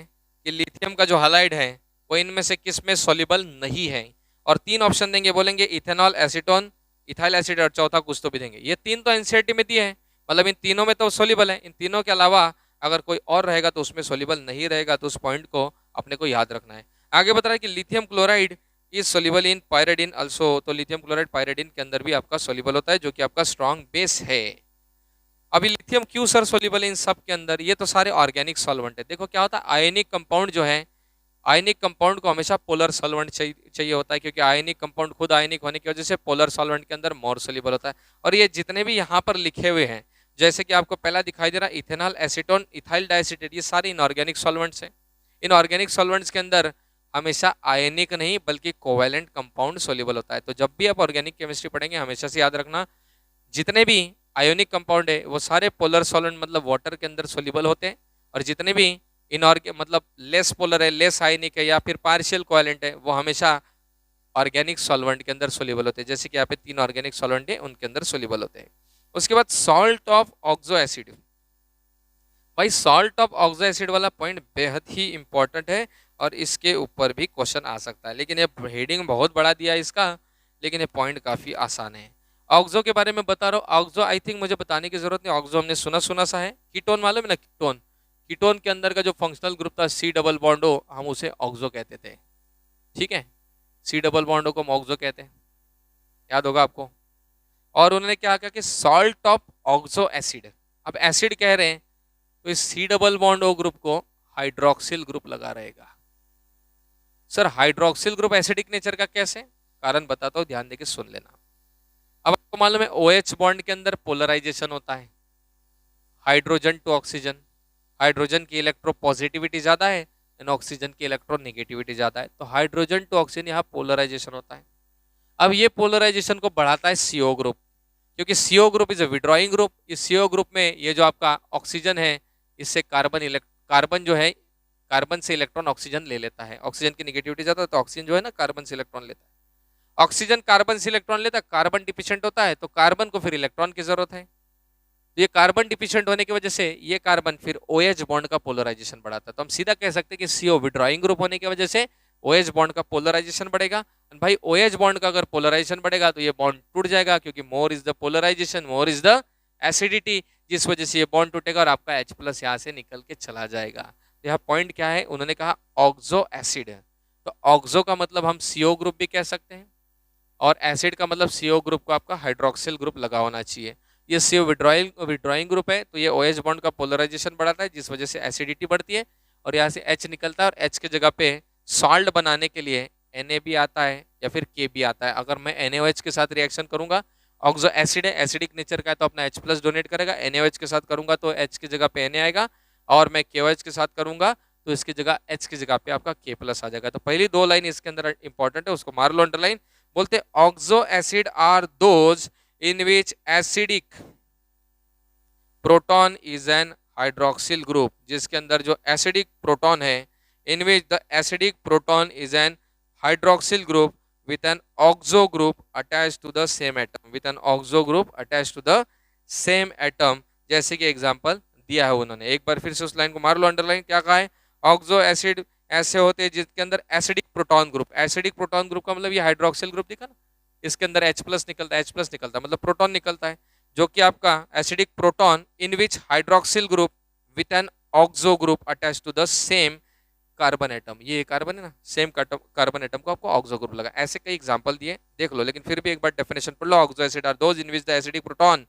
Speaker 1: कि लिथियम का जो हैलाइड है वो इनमें से किस में सोल्यूबल नहीं है, और 3 ऑप्शन देंगे, बोलेंगे इथेनॉल, एसीटोन, इथाइल एसीटेट, और चौथा कुछ तो भी देंगे। ये 3 तो एनसीईआरटी में दिए हैं, मतलब इन तीनों में तो सोल्यूबल है, इन तीनों के अलावा अगर कोई और रहेगा तो उसमें सोल्यूबल नहीं रहेगा, तो उस पॉइंट को अपने को याद रखना है। आगे बता रहा है कि lithium chloride is soluble in pyridine also, तो लिथियम क्लोराइड पायरिडिन के अंदर भी आपका सोल्यूबल होता है, जो कि आपका स्ट्रॉन्ग बेस है। अभी लिथियम क्यों सर सोल्यूबल है इन सब के अंदर? ये तो सारे ऑर्गेनिक सॉल्वेंट है। देखो क्या होता है, आयनिक कंपाउंड जो है, आयनिक कंपाउंड को हमेशा पोलर सॉल्वेंट चाहिए होता है, क्योंकि आयनिक कंपाउंड खुद आयनिक होने की वजह से पोलर सॉल्वेंट के अंदर मोर सोल्यूबल होता है। और ये जितने भी यहाँ पर लिखे हुए हैं, जैसे कि आपको पहला दिखाई दे रहा है इथेनॉल, एसीटोन, इथाइल डाइएसिटेट, ये सारे इनऑर्गेनिक सॉल्वेंट्स हैं। इन ऑर्गेनिक सॉल्वेंट्स के अंदर हमेशा आयनिक नहीं बल्कि कोवैलेंट कंपाउंड सोल्यूबल होता है। तो जब भी आप ऑर्गेनिक केमिस्ट्री पढ़ेंगे हमेशा से याद रखना, जितने भी आयोनिक कंपाउंड है वो सारे पोलर सॉल्वेंट मतलब वाटर के अंदर सोल्यूबल होते हैं, और जितने भी इनऑर्गेनिक मतलब लेस पोलर है, लेस आयनिक है, या फिर पार्शियल कोवैलेंट है, वो हमेशा ऑर्गेनिक सॉल्वेंट के अंदर सोल्यूबल होते हैं। जैसे कि यहाँ पे 3 ऑर्गेनिक सॉल्वेंट है, उनके अंदर सोल्यूबल होते हैं। उसके बाद सॉल्ट ऑफ ऑक्सो एसिड, भाई सॉल्ट ऑफ ऑक्सो एसिड वाला पॉइंट बेहद ही इंपॉर्टेंट है, और इसके ऊपर भी क्वेश्चन आ सकता है। लेकिन ये हेडिंग बहुत बड़ा दिया है इसका, लेकिन ये पॉइंट काफी आसान है। ऑक्सो के बारे में बता रहा हूँ। ऑक्सो आई थिंक मुझे बताने की जरूरत नहीं, ऑक्सो हमने सुना सुना सा है। कीटोन मालूम है ना, कीटोन, कीटोन के अंदर का जो फंक्शनल ग्रुप था सी डबल बॉन्डो, हम उसे ऑक्सो कहते थे। ठीक है, सी डबल बॉन्डो को हम ऑक्सो कहते हैं, याद होगा आपको। और उन्होंने क्या कहा कि सॉल्ट ऑफ ऑक्सो एसिड, अब एसिड कह रहे हैं तो इस C double bond O group को हाइड्रोक्सिल ग्रुप लगा रहेगा। Sir hydroxyl group acidic nature का कैसे? कारण बताता हूं, ध्यान देके सुन लेना। अब आपको मालूम है OH बॉन्ड के अंदर पोलराइजेशन होता है, हाइड्रोजन टू ऑक्सीजन। हाइड्रोजन की इलेक्ट्रोपॉजिटिविटी ज्यादा है एंड ऑक्सीजन की इलेक्ट्रोनेगेटिविटी ज्यादा है, तो हाइड्रोजन टू ऑक्सीजन यहाँ पोलराइजेशन होता है। अब ये पोलराइजेशन को बढ़ाता है CO ग्रुप, क्योंकि CO group is a withdrawing group. इस CO ग्रुप में ये जो आपका ऑक्सीजन है, इससे कार्बन जो है, कार्बन से इलेक्ट्रॉन ऑक्सीजन ले लेता है। ऑक्सीजन की नेगेटिविटी ज्यादा है, तो ऑक्सीजन जो है ना कार्बन से इलेक्ट्रॉन लेता है। ऑक्सीजन कार्बन से इलेक्ट्रॉन लेता है, कार्बन डिफिशिएंट होता है, तो कार्बन को फिर इलेक्ट्रॉन की जरूरत है। तो ये कार्बन डिफिशिएंट होने की वजह से ये कार्बन फिर OH बॉन्ड का पोलराइजेशन बढ़ाता है। तो हम सीधा कह सकते हैं कि CO विड्रॉइंग ग्रुप होने की वजह से OH बॉन्ड का पोलराइजेशन बढ़ेगा। भाई OH बॉन्ड का अगर पोलराइजेशन बढ़ेगा तो ये बॉन्ड टूट जाएगा, क्योंकि more is the polarisation, more is the acidity, जिस वजह से ये बॉन्ड टूटेगा और आपका H+ यहाँ से निकल के चला जाएगा। तो यहाँ पॉइंट क्या है, उन्होंने कहा ऑक्सो एसिड है, तो ऑक्सो का मतलब हम CO ग्रुप भी कह सकते हैं, और एसिड का मतलब CO ग्रुप को आपका हाइड्रोक्सिल ग्रुप लगा होना चाहिए। ये CO विड्रॉइंग ग्रुप है, तो ये OH बॉन्ड का पोलराइजेशन बढ़ाता है, जिस वजह से एसिडिटी बढ़ती है, और यहाँ से H निकलता है, और H के जगह पे सॉल्ट बनाने के लिए Na भी आता है या फिर K भी आता है। अगर मैं NaOH के साथ रिएक्शन करूंगा, ऑक्सो एसिड है, एसिडिक नेचर का है, तो अपना H+ डोनेट करेगा। NaOH के साथ करूंगा तो H की जगह पे Na आएगा, और मैं KOH के साथ करूंगा तो इसकी जगह H की जगह पे आपका K+ आ जाएगा। तो पहली 2 लाइन इसके अंदर इंपॉर्टेंट है, उसको मार लो अंडरलाइन। बोलते oxo acid are those in which acidic proton is an hydroxyl group, जिसके अंदर जो एसिडिक प्रोटॉन है, in which the acidic proton is an hydroxyl group with an oxo group attached to the same atom, with an oxo group attached to the same atom, जैसे कि एग्जांपल दिया है उन्होंने। एक बार फिर से उस लाइन को मार लो अंडरलाइन। क्या कहा है, ऑक्सो एसिड ऐसे होते हैं जिसके अंदर acidic proton group, acidic proton group का मतलब ये हाइड्रोक्सिल ग्रुप दिखा ना, इसके अंदर H+ निकलता है, H+ निकलता है मतलब प्रोटॉन निकलता है, जो कि आपका acidic proton in which hydroxyl group with an oxo group attach to the same carbon atom. ये कार्बन है ना, सेम कार्बन एटम को आपको ऑक्सो ग्रुप लगा। ऐसे कई एग्जांपल दिए, देख लो, लेकिन फिर भी एक बार डेफिनेशन पढ़ लो। Oxo acid are those in which the acidic proton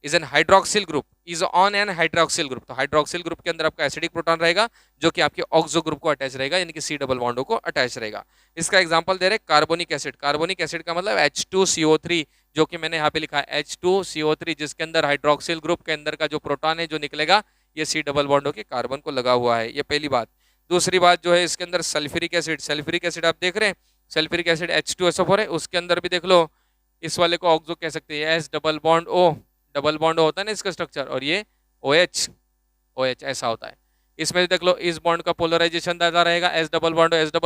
Speaker 1: is an hydroxyl group is on an hydroxyl group. तो हाइड्रोक्सिल ग्रुप के अंदर आपका एसिडिक प्रोटॉन रहेगा, जो कि आपके ऑक्सो ग्रुप को अटैच रहेगा, यानी कि C डबल बॉन्डो को अटैच रहेगा। इसका एग्जांपल दे रहे कार्बोनिक एसिड। कार्बोनिक एसिड का मतलब H2CO3, जो कि मैंने यहाँ पे लिखा है H2CO3, जिसके अंदर हाइड्रोक्सिल ग्रुप के अंदर का जो प्रोटॉन है जो निकलेगा, ये C डबल बॉन्डो के कार्बन को लगा हुआ है। ये पहली बात। दूसरी बात जो है, इसके अंदर सल्फ्यूरिक एसिड, सल्फ्यूरिक एसिड आप देख रहे हैं, सल्फ्यूरिक एसिड H2SO4 है, उसके अंदर भी देख लो, इस वाले को ऑक्सो कह सकते हैं। S double bond O, double bond होता है ना इसका स्ट्रक्चर, और ये OH ऐसा होता है। इसमें देख लो इस बॉन्ड का पोलराइजेशन ज्यादा रहेगा, एस डबल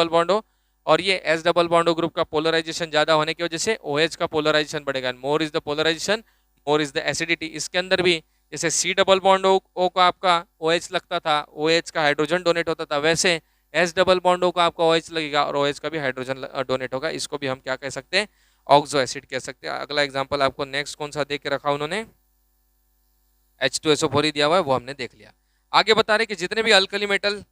Speaker 1: बॉन्ड हो, और ये एस डबल बॉन्ड ग्रुप का पोलराइजेशन ज्यादा होने की वजह से OH का पोलराइजेशन बढ़ेगा। More is the polarisation, more is the acidity. इसके अंदर भी जैसे C डबल बॉन्ड O का आपका OH लगता था, OH का हाइड्रोजन डोनेट होता था, वैसे S डबल बॉन्ड O का आपका OH लगेगा और OH का भी हाइड्रोजन डोनेट होगा। इसको भी हम क्या कह सकते हैं, ऑक्सो एसिड कह सकते हैं। अगला एग्जांपल आपको नेक्स्ट कौन सा दे के रखा उन्होंने, H2SO4 ही दिया हुआ है, वो हमने देख लिया। आगे बता रहे कि जितने भी अल्कली मेटल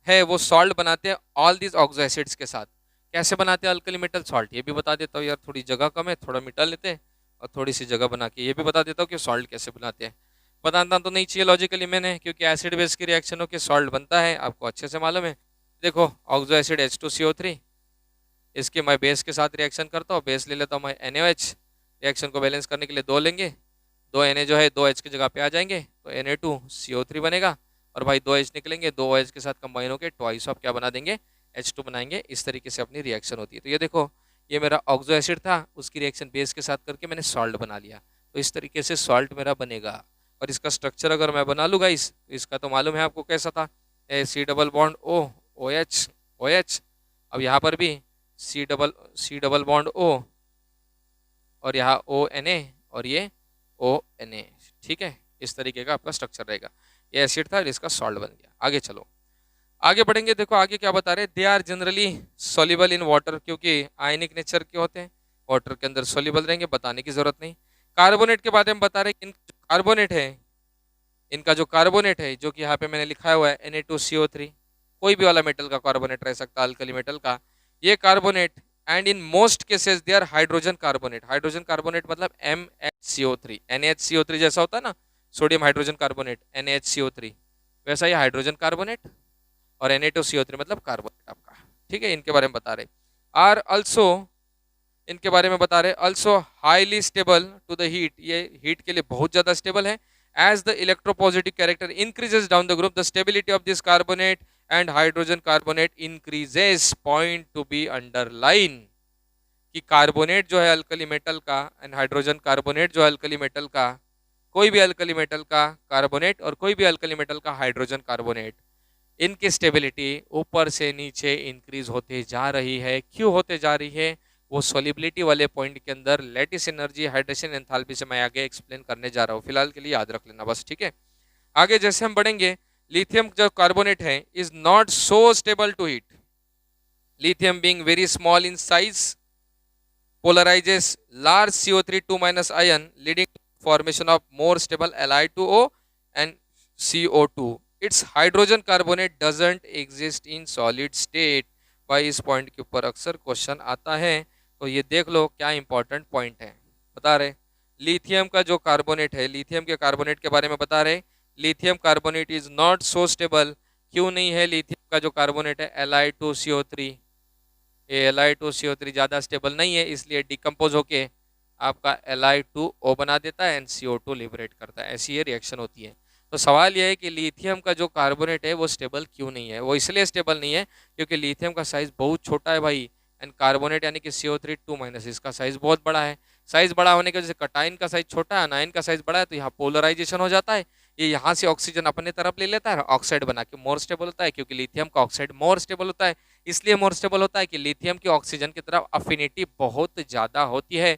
Speaker 1: है वो सॉल्ट बनाते हैं ऑल दीज ऑक्सो एसिड्स के साथ। कैसे बनाते हैं अल्कली मेटल सॉल्ट, ये भी बता देता हूँ यार, थोड़ी जगह कम है, थोड़ा मिटा लेते हैं और थोड़ी सी जगह बना के ये भी बता देता हूँ कि सॉल्ट कैसे बनाते हैं। बताना तो नहीं चाहिए लॉजिकली मैंने, क्योंकि एसिड बेस की रिएक्शनों के सॉल्ट बनता है, आपको अच्छे से मालूम है। देखो ऑक्सो एसिड H2CO3, इसके मैं बेस के साथ रिएक्शन करता हूँ, बेस ले लेता हूँ मैं NaOH, रिएक्शन को बैलेंस करने के लिए 2 लेंगे, 2 Na जो है 2H की जगह पे आ जाएंगे तो Na2CO3 बनेगा, और भाई 2H निकलेंगे, 2 OH के साथ कंबाइन होकर ट्वाइस ऑफ क्या बना देंगे, H2 बनाएंगे। इस तरीके से अपनी रिएक्शन होती है। तो ये देखो ये मेरा ऑक्सो एसिड था, उसकी रिएक्शन बेस के साथ करके मैंने सॉल्ट बना लिया, तो इस तरीके से सॉल्ट मेरा बनेगा। और इसका स्ट्रक्चर अगर मैं बना लूँगा तो इसका तो मालूम है आपको कैसा था, C double bond O OH OH, अब यहाँ पर भी C डबल बॉन्ड O और यहाँ ONA और ये ONA, ठीक है। इस तरीके का आपका स्ट्रक्चर रहेगा। ये एसिड था और इसका सॉल्ट बन गया। आगे चलो, आगे बढ़ेंगे। देखो आगे क्या बता रहे, they are generally soluble in water, क्योंकि आयनिक नेचर के होते हैं, वाटर के अंदर सोल्यूबल रहेंगे, बताने की जरूरत नहीं। कार्बोनेट के बारे में बता रहे, कार्बोनेट है, इनका जो कार्बोनेट है जो कि यहाँ पे मैंने लिखा हुआ है Na2CO3, कोई भी वाला मेटल का कार्बोनेट रह सकता है, अल्कली मेटल का, ये carbonate and in most cases they are hydrogen carbonate. Hydrogen carbonate मतलब MHCO3, NaHCO3 जैसा होता है ना, सोडियम हाइड्रोजन कार्बोनेट NaHCO3, वैसा ये हाइड्रोजन कार्बोनेट, और Na2CO3 मतलब कार्बोनेट आपका, ठीक है। इनके बारे में बता रहे, आर अल्सो, इनके बारे में बता रहे also highly stable to the heat, ये हीट के लिए बहुत ज्यादा स्टेबल है। As the electropositive character increases down the group, the stability of this carbonate and hydrogen carbonate increases. Point to be underline कि कार्बोनेट जो है अल्कली मेटल का एंड हाइड्रोजन कार्बोनेट जो है अल्कली मेटल का, कोई भी अल्कली मेटल का कार्बोनेट और कोई भी अल्कली मेटल का हाइड्रोजन कार्बोनेट, इनकी स्टेबिलिटी ऊपर से नीचे इंक्रीज होते जा रही है। क्यों होते जा रही है, वो सोलिबिलिटी वाले पॉइंट के अंदर लैटिस एनर्जी, हाइड्रेशन एंथैल्पी से मैं आगे एक्सप्लेन करने जा रहा हूँ, फिलहाल के लिए याद रख लेना बस, ठीक है। आगे जैसे हम बढ़ेंगे, लिथियम जो कार्बोनेट है is not so stable to heat, lithium being very small in size polarizes large CO3 2- ion leading to formation of more stable Li2O and CO2. Its hydrogen carbonate doesn't exist in solid state। भाई इस पॉइंट के ऊपर अक्सर क्वेश्चन आता है, तो ये देख लो क्या इंपॉर्टेंट पॉइंट है। बता रहे लिथियम का जो कार्बोनेट है, लिथियम के कार्बोनेट के बारे में बता रहे, lithium carbonate is not so stable. क्यों नहीं है लिथियम का जो कार्बोनेट है Li2CO3, ये Li2CO3 ज़्यादा स्टेबल नहीं है, इसलिए डिकम्पोज होके आपका Li2O बना देता है एंड CO2 लिबरेट करता है। ऐसी ये रिएक्शन होती है। तो सवाल यह है कि लिथियम का जो कार्बोनेट है वो स्टेबल क्यों नहीं है। वो इसलिए स्टेबल नहीं है क्योंकि लिथियम का साइज बहुत छोटा है भाई, एंड कार्बोनेट यानी कि CO3 2- इसका साइज बहुत बड़ा है। साइज बड़ा होने की वजह से कटाइन का साइज छोटा है, अनाइन का साइज बड़ा है, तो यहाँ पोलराइजेशन हो जाता है, ये यहाँ से ऑक्सीजन अपने तरफ ले लेता है, ऑक्साइड बना के मोर स्टेबल होता है, क्योंकि लिथियम का ऑक्साइड मोर स्टेबल होता है। इसलिए मोर स्टेबल होता है कि लिथियम की ऑक्सीजन की तरफ अफिनिटी बहुत ज्यादा होती है,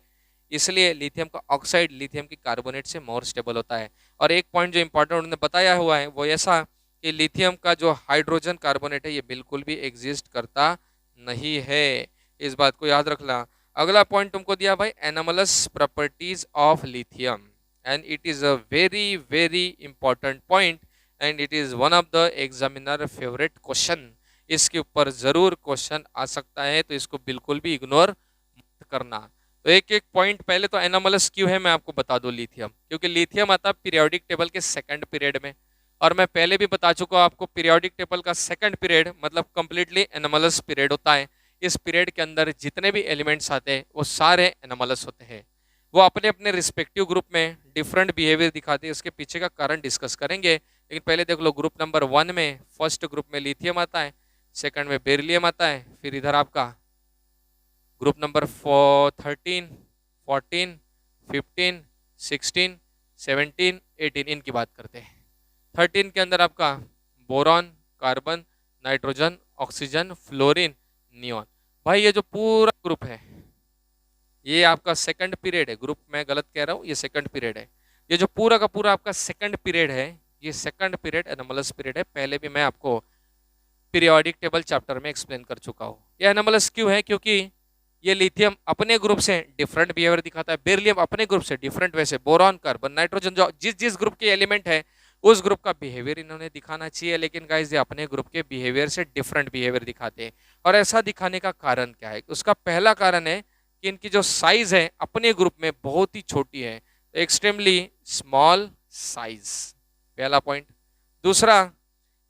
Speaker 1: इसलिए लिथियम का ऑक्साइड लिथियम की कार्बोनेट से मोर स्टेबल होता है। और एक पॉइंट जो इंपॉर्टेंट उन्होंने बताया हुआ है वो ऐसा कि लिथियम का जो हाइड्रोजन कार्बोनेट है ये बिल्कुल भी एग्जिस्ट करता नहीं है, इस बात को याद रखना। अगला पॉइंट तुमको दिया भाई anomalous properties of lithium, and it is a very very important point and it is one of the examiner favourite question. इसके ऊपर जरूर क्वेश्चन आ सकता है, तो इसको बिल्कुल भी इग्नोर मत करना। तो एक एक पॉइंट, पहले तो एनोमलस क्यों है मैं आपको बता दूं, लिथियम क्योंकि लिथियम आता है पीरियोडिक टेबल के सेकंड पीरियड में, और मैं पहले भी बता चुका हूं आपको पीरियोडिक टेबल का सेकंड पीरियड मतलब कंप्लीटली एनोमलस पीरियड होता है। इस पीरियड के अंदर जितने भी एलिमेंट्स आते हैं वो सारे एनोमलस होते हैं, वो अपने अपने रिस्पेक्टिव ग्रुप में डिफरेंट बिहेवियर दिखाते हैं, उसके पीछे का कारण डिस्कस करेंगे। लेकिन पहले देख लो ग्रुप नंबर 1 में फर्स्ट ग्रुप में लिथियम आता है, सेकंड में बेरिलियम आता है, फिर इधर आपका ग्रुप नंबर 13, 14, 15, 16, 17, 18 इनकी बात करते हैं। 13 के अंदर आपका boron, carbon, nitrogen, oxygen, fluorine, neon. भाई ये जो पूरा ग्रुप है ये आपका सेकंड पीरियड है, ग्रुप मैं गलत कह रहा हूँ, ये सेकंड पीरियड है। ये जो पूरा का पूरा आपका सेकंड पीरियड है, ये सेकंड पीरियड एनोमलस पीरियड है। पहले भी मैं आपको पीरियोडिक टेबल चैप्टर में एक्सप्लेन कर चुका हूँ। ये एनोमलस क्यों है? क्योंकि ये लिथियम अपने ग्रुप से डिफरेंट बिहेवियर दिखाता है, बेरिलियम अपने ग्रुप से डिफरेंट, वैसे बोरॉन, कार्बन, नाइट्रोजन जो जिस जिस ग्रुप के एलिमेंट है उस ग्रुप का बिहेवियर इन्होंने दिखाना चाहिए, लेकिन गाइस ये अपने ग्रुप के बिहेवियर से डिफरेंट बिहेवियर दिखाते हैं। और ऐसा दिखाने का कारण क्या है? उसका पहला कारण है कि इनकी जो साइज है अपने ग्रुप में बहुत ही छोटी है, एक्सट्रीमली स्मॉल साइज, पहला पॉइंट। दूसरा,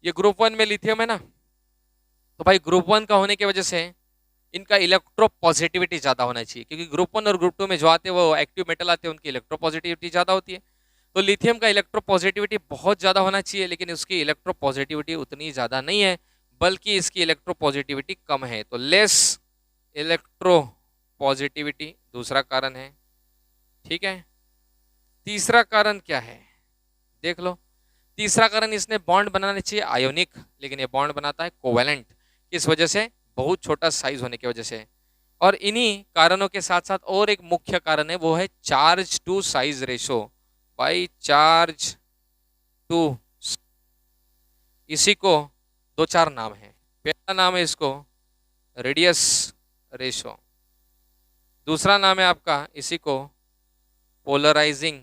Speaker 1: ये ग्रुप 1 में लिथियम है ना, तो भाई ग्रुप 1 का होने की वजह से इनका इलेक्ट्रो पॉजिटिविटी ज्यादा होना चाहिए, क्योंकि ग्रुप 1 और ग्रुप 2 में जो आते हैं वो एक्टिव मेटल आते हैं, उनकी इलेक्ट्रो पॉजिटिविटी ज्यादा होती है। तो लिथियम का इलेक्ट्रो पॉजिटिविटी बहुत ज्यादा होना चाहिए, लेकिन उसकी इलेक्ट्रो पॉजिटिविटी उतनी ज्यादा नहीं है, बल्कि इसकी इलेक्ट्रो पॉजिटिविटी कम है, तो लेस इलेक्ट्रो पॉजिटिविटी दूसरा कारण है। ठीक है, तीसरा कारण क्या है देख लो। तीसरा कारण, इसने बॉन्ड बनाने चाहिए आयोनिक, लेकिन ये बॉन्ड बनाता है कोवेलेंट। किस वजह से? बहुत छोटा साइज होने की वजह से। और इन्हीं कारणों के साथ साथ और एक मुख्य कारण है, वो है चार्ज टू साइज रेशो। भाई चार्ज टू, इसी को दो चार नाम है। पहला नाम है इसको रेडियस रेशो, दूसरा नाम है आपका इसी को पोलराइजिंग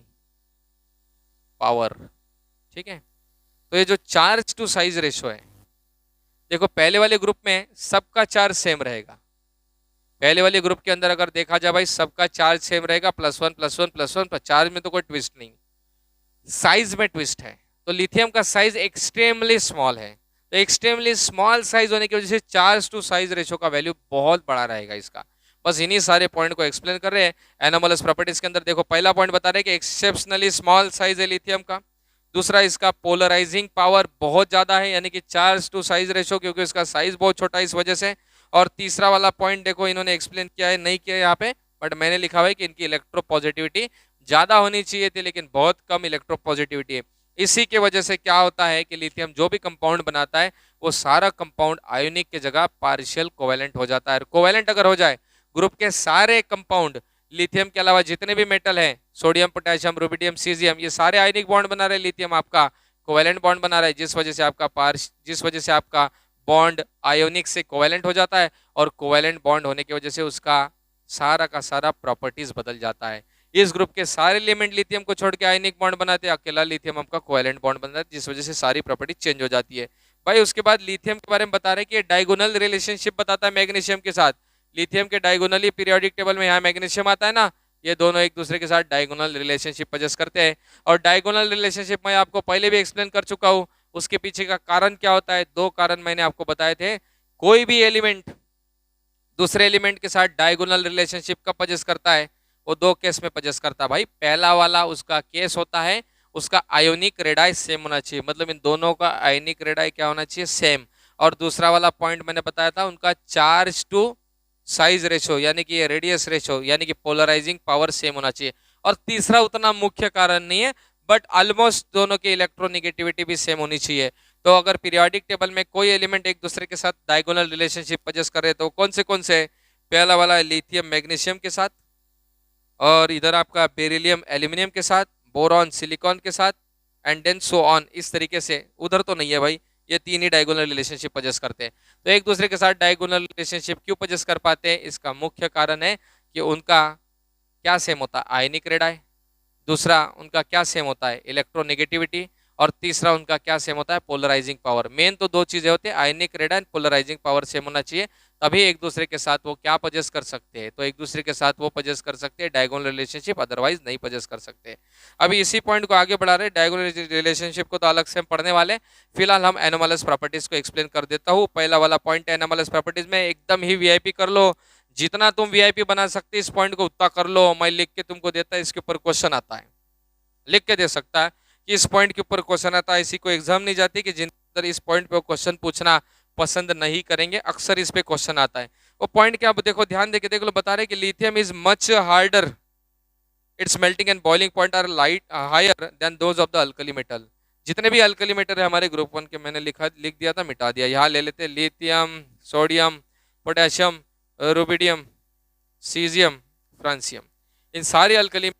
Speaker 1: पावर। ठीक है, तो ये जो चार्ज टू साइज रेशो है, देखो पहले वाले ग्रुप में सबका चार्ज सेम रहेगा। पहले वाले ग्रुप के अंदर अगर देखा जाए भाई सबका चार्ज सेम रहेगा, +1 +1 +1, पर चार्ज में तो कोई ट्विस्ट नहीं, साइज में ट्विस्ट है। तो लिथियम का साइज एक्सट्रीमली स्मॉल है, तो एक्सट्रीमली स्मॉल साइज होने की वजह से चार्ज टू साइज रेशो का वैल्यू बहुत बड़ा रहेगा इसका। बस इन्हीं सारे पॉइंट को एक्सप्लेन कर रहे हैं एनोमलस प्रॉपर्टीज के अंदर। देखो पहला पॉइंट बता रहे हैं कि एक्सेप्शनली स्मॉल साइज है लिथियम का। दूसरा, इसका पोलराइजिंग पावर बहुत ज्यादा है, यानी कि चार्ज टू साइज रेशो, क्योंकि इसका साइज बहुत छोटा है इस वजह से। और तीसरा वाला पॉइंट देखो इन्होंने एक्सप्लेन किया है, नहीं किया यहाँ पे, बट मैंने लिखा हुआ है कि इनकी इलेक्ट्रो पॉजिटिविटी ज्यादा होनी चाहिए थी, लेकिन बहुत कम इलेक्ट्रो पॉजिटिविटी है। इसी के वजह से क्या होता है कि लिथियम जो भी कंपाउंड बनाता है वो सारा कंपाउंड आयोनिक की जगह पार्शियल कोवेलेंट हो जाता है। कोवेलेंट अगर हो जाए, ग्रुप के सारे कंपाउंड लिथियम के अलावा जितने भी मेटल हैं, सोडियम, पोटेशियम, रुबिडियम, सीजियम, ये सारे आयनिक बॉन्ड बना रहे हैं, लिथियम आपका कोवेलेंट बॉन्ड बना रहा है, जिस वजह से आपका बॉन्ड आयोनिक से कोवेलेंट हो जाता है, और कोवेलेंट बॉन्ड होने की वजह से उसका सारा का सारा प्रॉपर्टीज बदल जाता है। इस ग्रुप के सारे एलिमेंट लिथियम को छोड़ के आयनिक बॉन्ड बनाते हैं, अकेला लिथियम आपका कोवेलेंट बॉन्ड बनता है, जिस वजह से सारी प्रॉपर्टी चेंज हो जाती है। भाई उसके बाद लिथियम के बारे में बता रहे हैं कि डायगोनल रिलेशनशिप बताता है मैग्नीशियम के साथ। लिथियम के डायगोनली पीरियोडिक टेबल में यहाँ मैग्नीशियम आता है ना, ये दोनों एक दूसरे के साथ डायगोनल रिलेशनशिप पजेस्ट करते हैं। और डायगोनल रिलेशनशिप मैं आपको पहले भी एक्सप्लेन कर चुका हूँ, उसके पीछे का कारण क्या होता है, दो कारण मैंने आपको बताए थे। कोई भी एलिमेंट दूसरे एलिमेंट के साथ डायगोनल रिलेशनशिप कब पजेस्ट करता है? वो दो केस में पजेस्ट करता है भाई। पहला वाला उसका केस होता है, उसका आयोनिक रेडाई सेम होना चाहिए, मतलब इन दोनों का आयोनिक रेडाई क्या होना चाहिए? सेम। और दूसरा वाला पॉइंट मैंने बताया था, उनका चार्ज टू साइज रेशो, यानी कि ये रेडियस रेशो, यानी कि पोलराइजिंग पावर सेम होना चाहिए। और तीसरा उतना मुख्य कारण नहीं है, बट ऑलमोस्ट दोनों की इलेक्ट्रोनिगेटिविटी भी सेम होनी चाहिए। तो अगर पीरियोडिक टेबल में कोई एलिमेंट एक दूसरे के साथ डायगोनल रिलेशनशिप पजेस्ट करे तो कौन से पहला वाला लिथियम मैग्नीशियम के साथ, और इधर आपका बेरिलियम एल्यूमिनियम के साथ, बोरॉन सिलिकॉन के साथ, एंड देन सो ऑन, इस तरीके से। उधर तो नहीं है भाई, ये तीन ही डायगोनल रिलेशनशिप पजेस्ट करते हैं। तो एक दूसरे के साथ डायगोनल रिलेशनशिप क्यों पजेस्ट कर पाते हैं? इसका मुख्य कारण है कि उनका क्या सेम होता है? आयनिक रेडाई। दूसरा, उनका क्या सेम होता है? इलेक्ट्रोनेगेटिविटी। और तीसरा, उनका क्या सेम होता है? Polarising power. मेन तो दो चीजें होती है, आयनिक रेडाई, पोलराइजिंग पावर सेम होना चाहिए, तभी एक दूसरे के साथ वो क्या पजेस्ट कर सकते हैं? तो एक दूसरे के साथ वो पजेस्ट कर सकते हैं डायगोनल रिलेशनशिप, अदरवाइज नहीं पजेस्ट कर सकते। अभी इसी पॉइंट को आगे बढ़ा रहे, डायगोनल रिलेशनशिप को तो अलग से हम पढ़ने वाले, फिलहाल हम एनोमलस प्रॉपर्टीज को एक्सप्लेन कर देता हूँ। पहला वाला पॉइंट है एनोमलस प्रॉपर्टीज में, एकदम ही वीआईपी कर लो, जितना तुम वीआईपी बना सकते इस पॉइंट को उतना कर लो। मैं लिख के तुमको देता है, इसके ऊपर क्वेश्चन आता है, लिख के दे सकता है कि इस पॉइंट के ऊपर क्वेश्चन आता है। इसी को एग्जाम नहीं जाती कि जिन अंदर इस पॉइंट पे क्वेश्चन पूछना पसंद नहीं करेंगे, अक्सर इस पे क्वेश्चन आता है। वो पॉइंट क्या, देखो ध्यान देके देख लो, बता रहे कि lithium is much harder, its melting and boiling point are light higher than those of the alkali metal. जितने भी अल्कली मेटल है हमारे ग्रुप 1 के मैंने लिख दिया था, मिटा दिया। यहाँ ले लेते lithium, sodium, potassium, rubidium, caesium, francium. इन सारे अल्कली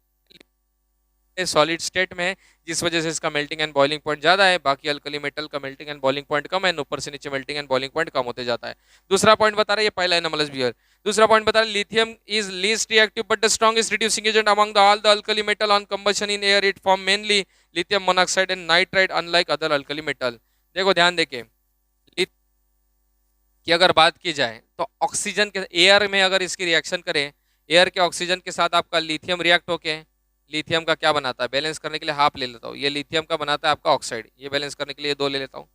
Speaker 1: सॉलिड स्टेट में है, जिस वजह से इसका मेल्टिंग एंड बॉइलिंग पॉइंट ज्यादा है। बाकी अल्कली मेटल का मेल्टिंग एंड बॉइलिंग पॉइंट कम है, ऊपर से नीचे मेल्टिंग एंड बॉइलिंग पॉइंट कम होते जाता है। दूसरा पॉइंट बता रहा है, ये पहला एनोमलस बिहेवियर। दूसरा पॉइंट बता रहा है, lithium is least reactive but the strongest reducing agent among the all the alkali metal on combustion in air. It form mainly lithium monoxide and nitride unlike other alkali metal. देखो ध्यान देके कि अगर बात की जाए तो ऑक्सीजन के एयर में अगर इसकी रिएक्शन करें, एयर के ऑक्सीजन के साथ आपका लिथियम रिएक्ट होके लिथियम का क्या बनाता है, बैलेंस करने के लिए हाफ ले लेता हूँ, ये लिथियम का बनाता है आपका ऑक्साइड, ये बैलेंस करने के लिए 2 ले लेता हूँ।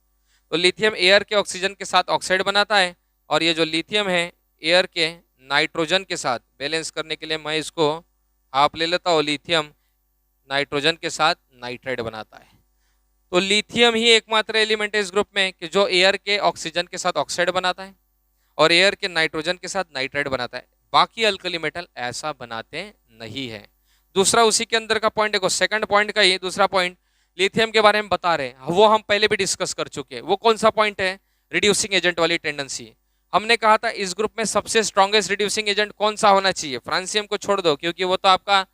Speaker 1: तो लिथियम एयर के ऑक्सीजन के साथ ऑक्साइड बनाता है, और ये जो लिथियम है एयर के नाइट्रोजन के साथ बैलेंस करने के लिए मैं इसको हाफ ले लेता हूँ, लिथियम नाइट्रोजन के साथ नाइट्राइड बनाता है। तो लिथियम ही एकमात्र एलिमेंट है इस ग्रुप में कि जो एयर के ऑक्सीजन के साथ ऑक्साइड बनाता है और एयर के नाइट्रोजन के साथ नाइट्राइड बनाता है। बाकी अल्कली मेटल ऐसा बनाते नहीं है। दूसरा उसी के अंदर का पॉइंट देखो, सेकंड पॉइंट का ही दूसरा पॉइंट लिथियम के बारे में बता रहे हैं, वो हम पहले भी डिस्कस कर चुके हैं। वो कौन सा पॉइंट है, रिड्यूसिंग एजेंट वाली टेंडेंसी। हमने कहा था इस ग्रुप में सबसे स्ट्रॉन्गेस्ट रिड्यूसिंग एजेंट कौन सा होना चाहिए, फ्रांसियम को छोड़ दो क्योंकि वो तो आपका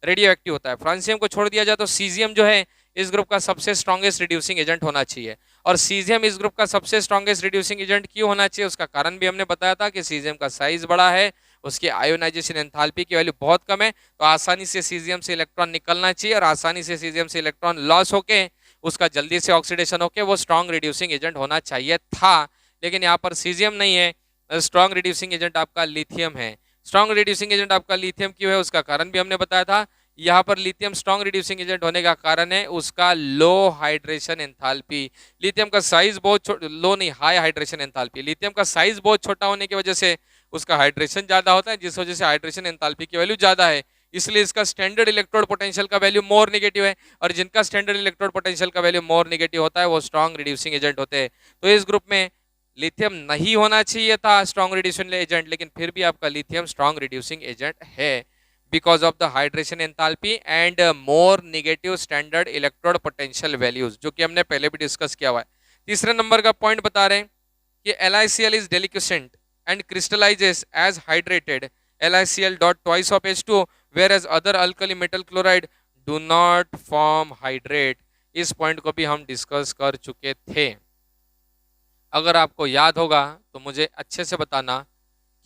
Speaker 1: रेडियो एक्टिव होता है। फ्रांसियम को छोड़ दिया जाए तो सीजियम जो है इस ग्रुप का सबसे स्ट्रॉन्गेस्ट रिड्यूसिंग एजेंट होना चाहिए। और सीजियम इस ग्रुप का सबसे स्ट्रॉन्गेस्ट रिड्यूसिंग एजेंट क्यों होना चाहिए, उसका कारण भी हमने बताया था कि सीजियम का साइज बड़ा है, उसकी आयोनाइजेशन एंथैल्पी की वैल्यू बहुत कम है, तो आसानी से सीजियम से इलेक्ट्रॉन निकलना चाहिए और आसानी से सीजियम से इलेक्ट्रॉन लॉस होके उसका जल्दी से ऑक्सीडेशन होके वो स्ट्रॉन्ग रिड्यूसिंग एजेंट होना चाहिए था। लेकिन यहाँ पर सीजियम नहीं है, स्ट्रॉन्ग रिड्यूसिंग एजेंट आपका लिथियम है। स्ट्रॉन्ग रिड्यूसिंग एजेंट आपका लिथियम क्यों है, उसका कारण भी हमने बताया था। यहाँ पर लिथियम स्ट्रॉन्ग रिड्यूसिंग एजेंट होने का कारण है उसका लो हाइड्रेशन एंथैल्पी। लिथियम का साइज बहुत लो नहीं, हाई हाइड्रेशन एंथैल्पी। लिथियम का साइज बहुत छोटा होने की वजह से उसका हाइड्रेशन ज्यादा होता है, जिस वजह से हाइड्रेशन एंथैल्पी की वैल्यू ज्यादा है, इसलिए इसका स्टैंडर्ड इलेक्ट्रोड पोटेंशियल का वैल्यू मोर नेगेटिव है। और जिनका स्टैंडर्ड इलेक्ट्रोड पोटेंशियल का वैल्यू मोर नेगेटिव होता है वो स्ट्रॉन्ग रिड्यूसिंग एजेंट होते हैं। तो इस ग्रुप में लिथियम नहीं होना चाहिए था स्ट्रॉन्ग रिड्यूसिंग एजेंट, लेकिन फिर भी आपका लिथियम स्ट्रॉन्ग रिड्यूसिंग एजेंट है because of the hydration enthalpy and more negative standard electrode potential values, जो कि हमने पहले भी डिस्कस किया हुआ है। तीसरे नंबर का पॉइंट बता रहे हैं कि LiCl is deliquescent and crystallizes as hydrated LiCl dot twice of H2 whereas other alkali metal chloride do not form hydrate। इस पॉइंट को भी हम डिस्कस कर चुके थे। अगर आपको याद होगा तो मुझे अच्छे से बताना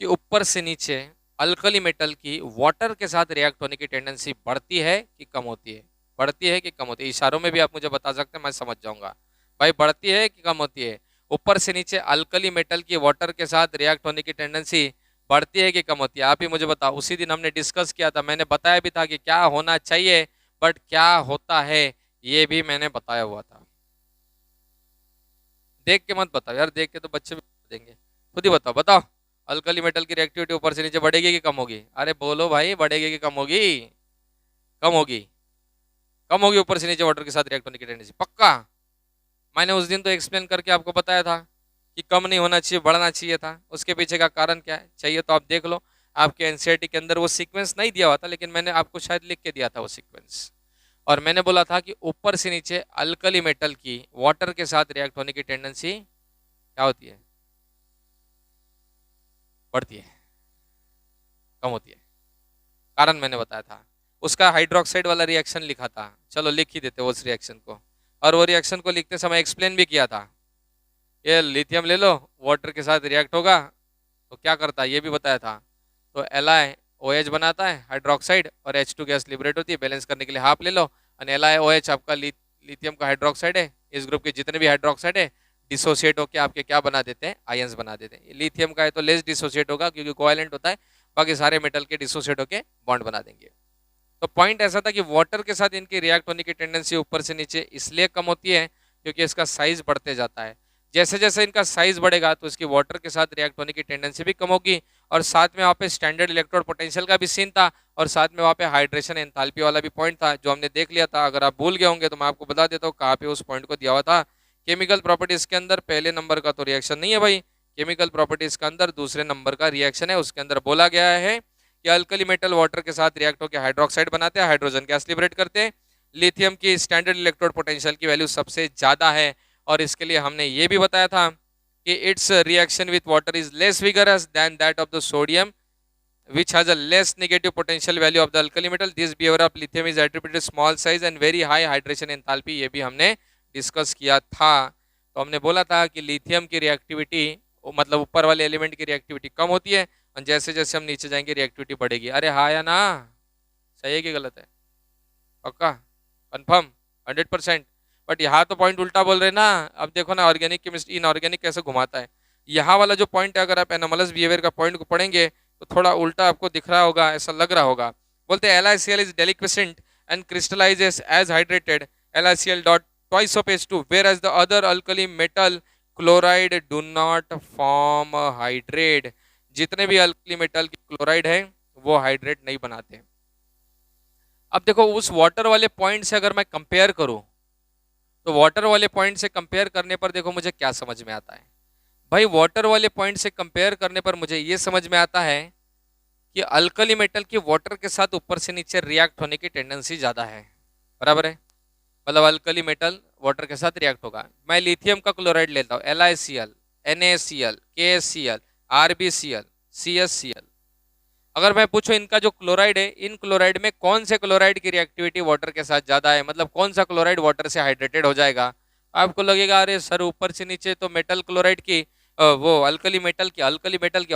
Speaker 1: कि ऊपर से नीचे अल्कली मेटल की वाटर के साथ रिएक्ट होने की टेंडेंसी बढ़ती है कि कम होती है, बढ़ती है कि कम होती है। इशारों में भी आप मुझे बता सकते हैं, मैं समझ जाऊंगा भाई बढ़ती है कि कम होती है। ऊपर से नीचे अल्कली मेटल की वाटर के साथ रिएक्ट होने की टेंडेंसी बढ़ती है कि कम होती है, आप ही मुझे बताओ। उसी दिन हमने डिस्कस किया था, मैंने बताया भी था कि क्या होना चाहिए बट क्या होता है ये भी मैंने बताया हुआ था। देख के मत बताओ यार, देख के तो बच्चे भी देंगे, खुद ही बताओ। बताओ अल्कली मेटल की रिएक्टिविटी ऊपर से नीचे बढ़ेगी कि कम होगी? अरे बोलो भाई, बढ़ेगी कि कम होगी? कम होगी, कम होगी ऊपर से नीचे वाटर के साथ रिएक्ट होने की टेंडेंसी, पक्का। मैंने उस दिन तो एक्सप्लेन करके आपको बताया था कि कम नहीं होना चाहिए, बढ़ना चाहिए था। उसके पीछे का कारण क्या है चाहिए तो आप देख लो, आपके एनसीईआरटी के अंदर वो सीक्वेंस नहीं दिया हुआ था, लेकिन मैंने आपको शायद लिख के दिया था वो सीक्वेंस। और मैंने बोला था कि ऊपर से नीचे अल्कली मेटल की वाटर के साथ रिएक्ट होने की टेंडेंसी क्या होती है, बढ़ती है, कम होती है। कारण मैंने बताया था, उसका हाइड्रोक्साइड वाला रिएक्शन लिखा था, चलो लिख ही देते उस रिएक्शन को। और वो रिएक्शन को लिखते समय एक्सप्लेन भी किया था, ये लिथियम ले लो वाटर के साथ रिएक्ट होगा तो क्या करता है ये भी बताया था। तो LiOH बनाता है हाइड्रोक्साइड और H2 गैस लिबरेट होती है, बैलेंस करने के लिए हाफ ले लो। और LiOH आपका लिथियम का हाइड्रोक्साइड है, इस ग्रुप के जितने भी हाइड्रोक्साइड है डिसोसिएट होकर आपके क्या बना देते हैं, आयंस बना देते हैं। लिथियम का है तो लेस डिसोसिएट होगा क्योंकि कोवैलेंट होता है, बाकी सारे मेटल के डिसोसिएट होकर बॉन्ड बना देंगे। तो पॉइंट ऐसा था कि वाटर के साथ इनकी रिएक्ट होने की टेंडेंसी ऊपर से नीचे इसलिए कम होती है क्योंकि इसका साइज बढ़ते जाता है। जैसे जैसे इनका साइज बढ़ेगा तो इसकी वाटर के साथ रिएक्ट होने की टेंडेंसी भी कम होगी। और साथ में वहाँ पे स्टैंडर्ड इलेक्ट्रोड पोटेंशियल का भी सीन था, और साथ में वहाँ पे हाइड्रेशन एंथैल्पी वाला भी पॉइंट था जो हमने देख लिया था। अगर आप भूल गए होंगे तो मैं आपको बता देता हूँ कहाँ पे उस पॉइंट को दिया हुआ था। केमिकल प्रॉपर्टीज के अंदर पहले नंबर का तो रिएक्शन नहीं है भाई, केमिकल प्रॉपर्टीज के अंदर दूसरे नंबर का रिएक्शन है। उसके अंदर बोला गया है कि अल्कली मेटल वाटर के साथ रिएक्ट होकर हाइड्रोक्साइड बनाते हैं, हाइड्रोजन गैस लिबरेट करते हैं। लिथियम की स्टैंडर्ड इलेक्ट्रोड पोटेंशियल की वैल्यू सबसे ज़्यादा है, और इसके लिए हमने ये भी बताया था कि its reaction with water is less vigorous than that of the sodium which has a less negative potential value of the alkali metal. This behavior of lithium is attributed small size and very high hydration enthalpy. ये भी हमने डिस्कस किया था। तो हमने बोला था कि लिथियम की रिएक्टिविटी मतलब ऊपर वाले एलिमेंट की रिएक्टिविटी कम होती है, और जैसे जैसे हम नीचे जाएंगे रिएक्टिविटी बढ़ेगी। अरे हाँ या ना, सही है कि गलत है? पक्का कंफर्म 100%? बट यहाँ तो पॉइंट उल्टा बोल रहे ना। अब देखो ना, ऑर्गेनिक केमिस्ट्री इनऑर्गेनिक कैसे घुमाता है। यहाँ वाला जो पॉइंट है, अगर आप एनोमलस बिहेवियर का पॉइंट को पढ़ेंगे तो थोड़ा उल्टा आपको दिख रहा होगा, ऐसा लग रहा होगा। बोलते हैं LiCl is deliquescent and crystallises as hydrated LiCl dot twice of H2, whereas the other alkali metal chloride do not form a hydrate. जितने भी अल्कली मेटल की क्लोराइड है वो हाइड्रेट नहीं बनाते। अब देखो, उस वाटर वाले पॉइंट से अगर मैं कंपेयर करूं, तो वाटर वाले पॉइंट से कंपेयर करने पर देखो मुझे क्या समझ में आता है। भाई वाटर वाले पॉइंट से कंपेयर करने पर मुझे ये समझ में आता है कि अल्कली मेटल की वाटर के साथ ऊपर से नीचे रिएक्ट होने की टेंडेंसी ज़्यादा है। बराबर है? मतलब अल्कली मेटल वाटर के साथ रिएक्ट होगा। मैं लिथियम का क्लोराइड लेता हूँ, LiCl, NaCl, KCl, RbCl, CsCl। अगर मैं पूछूं इनका जो क्लोराइड है, इन क्लोराइड में कौन से क्लोराइड की रिएक्टिविटी वाटर के साथ ज़्यादा है, मतलब कौन सा क्लोराइड वाटर से हाइड्रेटेड हो जाएगा। आपको लगेगा अरे सर ऊपर से नीचे तो मेटल क्लोराइड की वो अल्कली मेटल की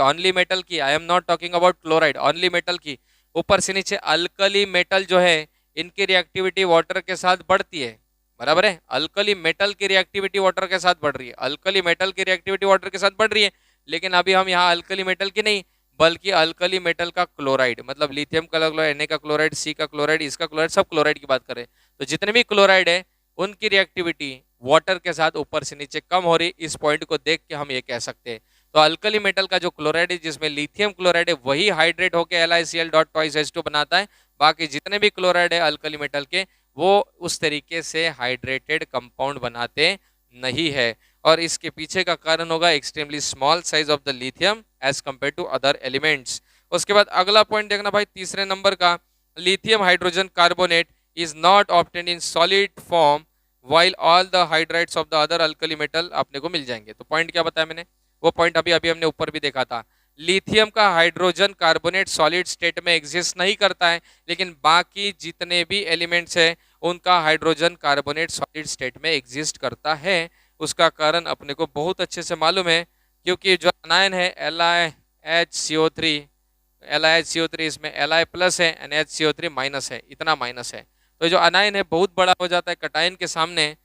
Speaker 1: ऑनली मेटल की, I am not talking about chloride, only metal की ऊपर से नीचे अल्कली मेटल जो है इनकी रिएक्टिविटी वाटर के साथ बढ़ती है। बराबर है? अल्कली मेटल की रिएक्टिविटी वाटर के साथ बढ़ रही है, अल्कली मेटल की रिएक्टिविटी वाटर के साथ बढ़ रही है। लेकिन अभी हम यहाँ अल्कली मेटल की नहीं, बल्कि अल्कली मेटल का क्लोराइड, मतलब लिथियम का क्लोराइड, Na का क्लोराइड, C का क्लोराइड, इसका क्लोराइड, सब क्लोराइड की बात करें तो जितने भी क्लोराइड है उनकी रिएक्टिविटी वाटर के साथ ऊपर से नीचे कम हो रही। इस पॉइंट को देख के हम ये कह सकते हैं। तो अल्कली मेटल का जो क्लोराइड है जिसमें लिथियम क्लोराइड है वही हाइड्रेट होकर LiCl डॉट ट्वाइस H2 बनाता है। बाकी जितने भी क्लोराइड है अल्कली मेटल के वो उस तरीके से हाइड्रेटेड कंपाउंड बनाते नहीं है, और इसके पीछे का कारण होगा extremely small size of the lithium as compare to other elements. उसके बाद अगला पॉइंट देखना भाई, तीसरे नंबर का, lithium hydrogen carbonate is not obtained in solid form while all the hydrides of the other alkali metal अपने को मिल जाएंगे। तो पॉइंट क्या बताया मैंने, वो पॉइंट अभी अभी हमने ऊपर भी देखा था। लिथियम का हाइड्रोजन कार्बोनेट सॉलिड स्टेट में एग्जिस्ट नहीं करता है, लेकिन बाकी जितने भी एलिमेंट्स हैं उनका हाइड्रोजन कार्बोनेट सॉलिड स्टेट में एग्जिस्ट करता है। उसका कारण अपने को बहुत अच्छे से मालूम है, क्योंकि जो अनायन है LiHCO3 इसमें Li प्लस है, NaHCO3 माइनस है, इतना माइनस है। तो जो अनायन है बहुत बड़ा हो जाता है कटायन के सामने,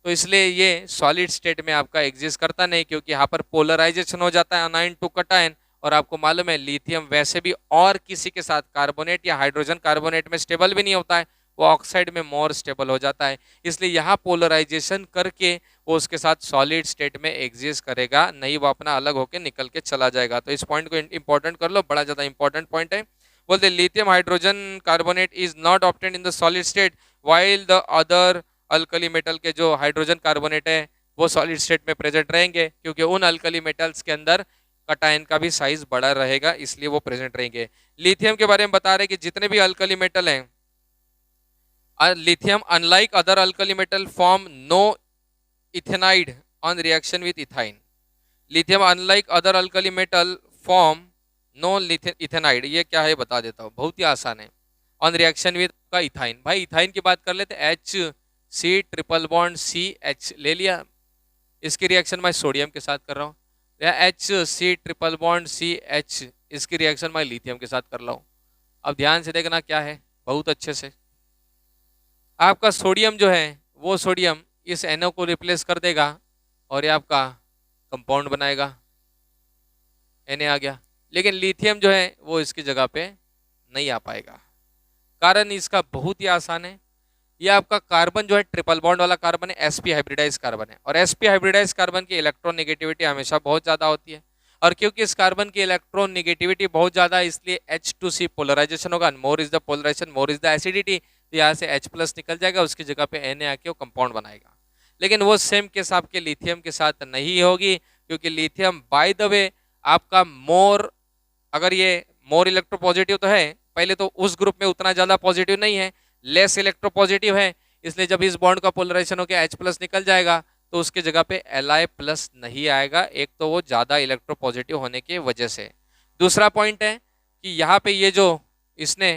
Speaker 1: तो इसलिए ये सॉलिड स्टेट में आपका एग्जिस्ट करता नहीं, क्योंकि यहाँ पर पोलराइजेशन हो जाता है अनायन टू कटायन। और आपको मालूम है लिथियम वैसे भी और किसी के साथ कार्बोनेट या हाइड्रोजन कार्बोनेट में स्टेबल भी नहीं होता है, वो ऑक्साइड में मोर स्टेबल हो जाता है। इसलिए यहाँ पोलराइजेशन करके वो उसके साथ सॉलिड स्टेट में एग्जिस्ट करेगा नहीं, वो अपना अलग होकर निकल के चला जाएगा। तो इस पॉइंट को इंपॉर्टेंट कर लो, बड़ा ज़्यादा इंपॉर्टेंट पॉइंट है। बोलते lithium hydrogen carbonate is not obtained in the solid state while the other alkali metal के जो हाइड्रोजन कार्बोनेट है वो सॉलिड स्टेट में प्रेजेंट रहेंगे, क्योंकि उन अल्कली मेटल्स के अंदर कटायन का भी साइज बड़ा रहेगा, इसलिए वो प्रेजेंट रहेंगे। लिथियम के बारे में बता रहे कि जितने भी अल्कली मेटल हैं, lithium unlike other alkali metal form no ethanide on reaction with ethyne. Lithium unlike other alkali metal form no ethanide, ये क्या है बता देता हूँ, बहुत ही आसान है। ऑन रिएक्शन विद का इथाइन, भाई इथाइन की बात कर लेते, HC ट्रिपल बॉन्ड CH ले लिया, इसकी रिएक्शन मैं सोडियम के साथ कर रहा हूँ। HC ट्रिपल बॉन्ड CH, इसकी रिएक्शन मैं लिथियम के साथ कर रहा हूँ। अब ध्यान से देखना क्या है, बहुत अच्छे से। आपका सोडियम जो है वो सोडियम इस NO को रिप्लेस कर देगा और ये आपका कंपाउंड बनाएगा, Na आ गया। लेकिन लिथियम जो है वो इसकी जगह पे नहीं आ पाएगा। कारण इसका बहुत ही आसान है, ये आपका कार्बन जो है ट्रिपल बॉन्ड वाला कार्बन है, sp हाइब्रिडाइज कार्बन है, और sp हाइब्रिडाइज कार्बन की इलेक्ट्रॉन नेगेटिविटी हमेशा बहुत ज़्यादा होती है। और क्योंकि इस कार्बन की इलेक्ट्रॉन नेगेटिविटी बहुत ज़्यादा है, इसलिए H2C पोलराइजेशन होगा, more is the polarisation more is the acidity, तो यहाँ से H प्लस निकल जाएगा, उसकी जगह पे Na आके वो कंपाउंड बनाएगा। लेकिन वो सेम केस आपके लिथियम के साथ नहीं होगी, क्योंकि लिथियम बाय द वे आपका मोर, अगर ये मोर इलेक्ट्रो पॉजिटिव तो है, पहले तो उस ग्रुप में उतना ज़्यादा पॉजिटिव नहीं है, लेस इलेक्ट्रोपॉजिटिव है, इसलिए जब इस बॉन्ड का पोलराइजेशन होकर H+ निकल जाएगा तो उसके जगह पे Li+ नहीं आएगा, एक तो वो ज्यादा इलेक्ट्रोपॉजिटिव होने की वजह से। दूसरा पॉइंट है कि यहाँ पे ये जो इसने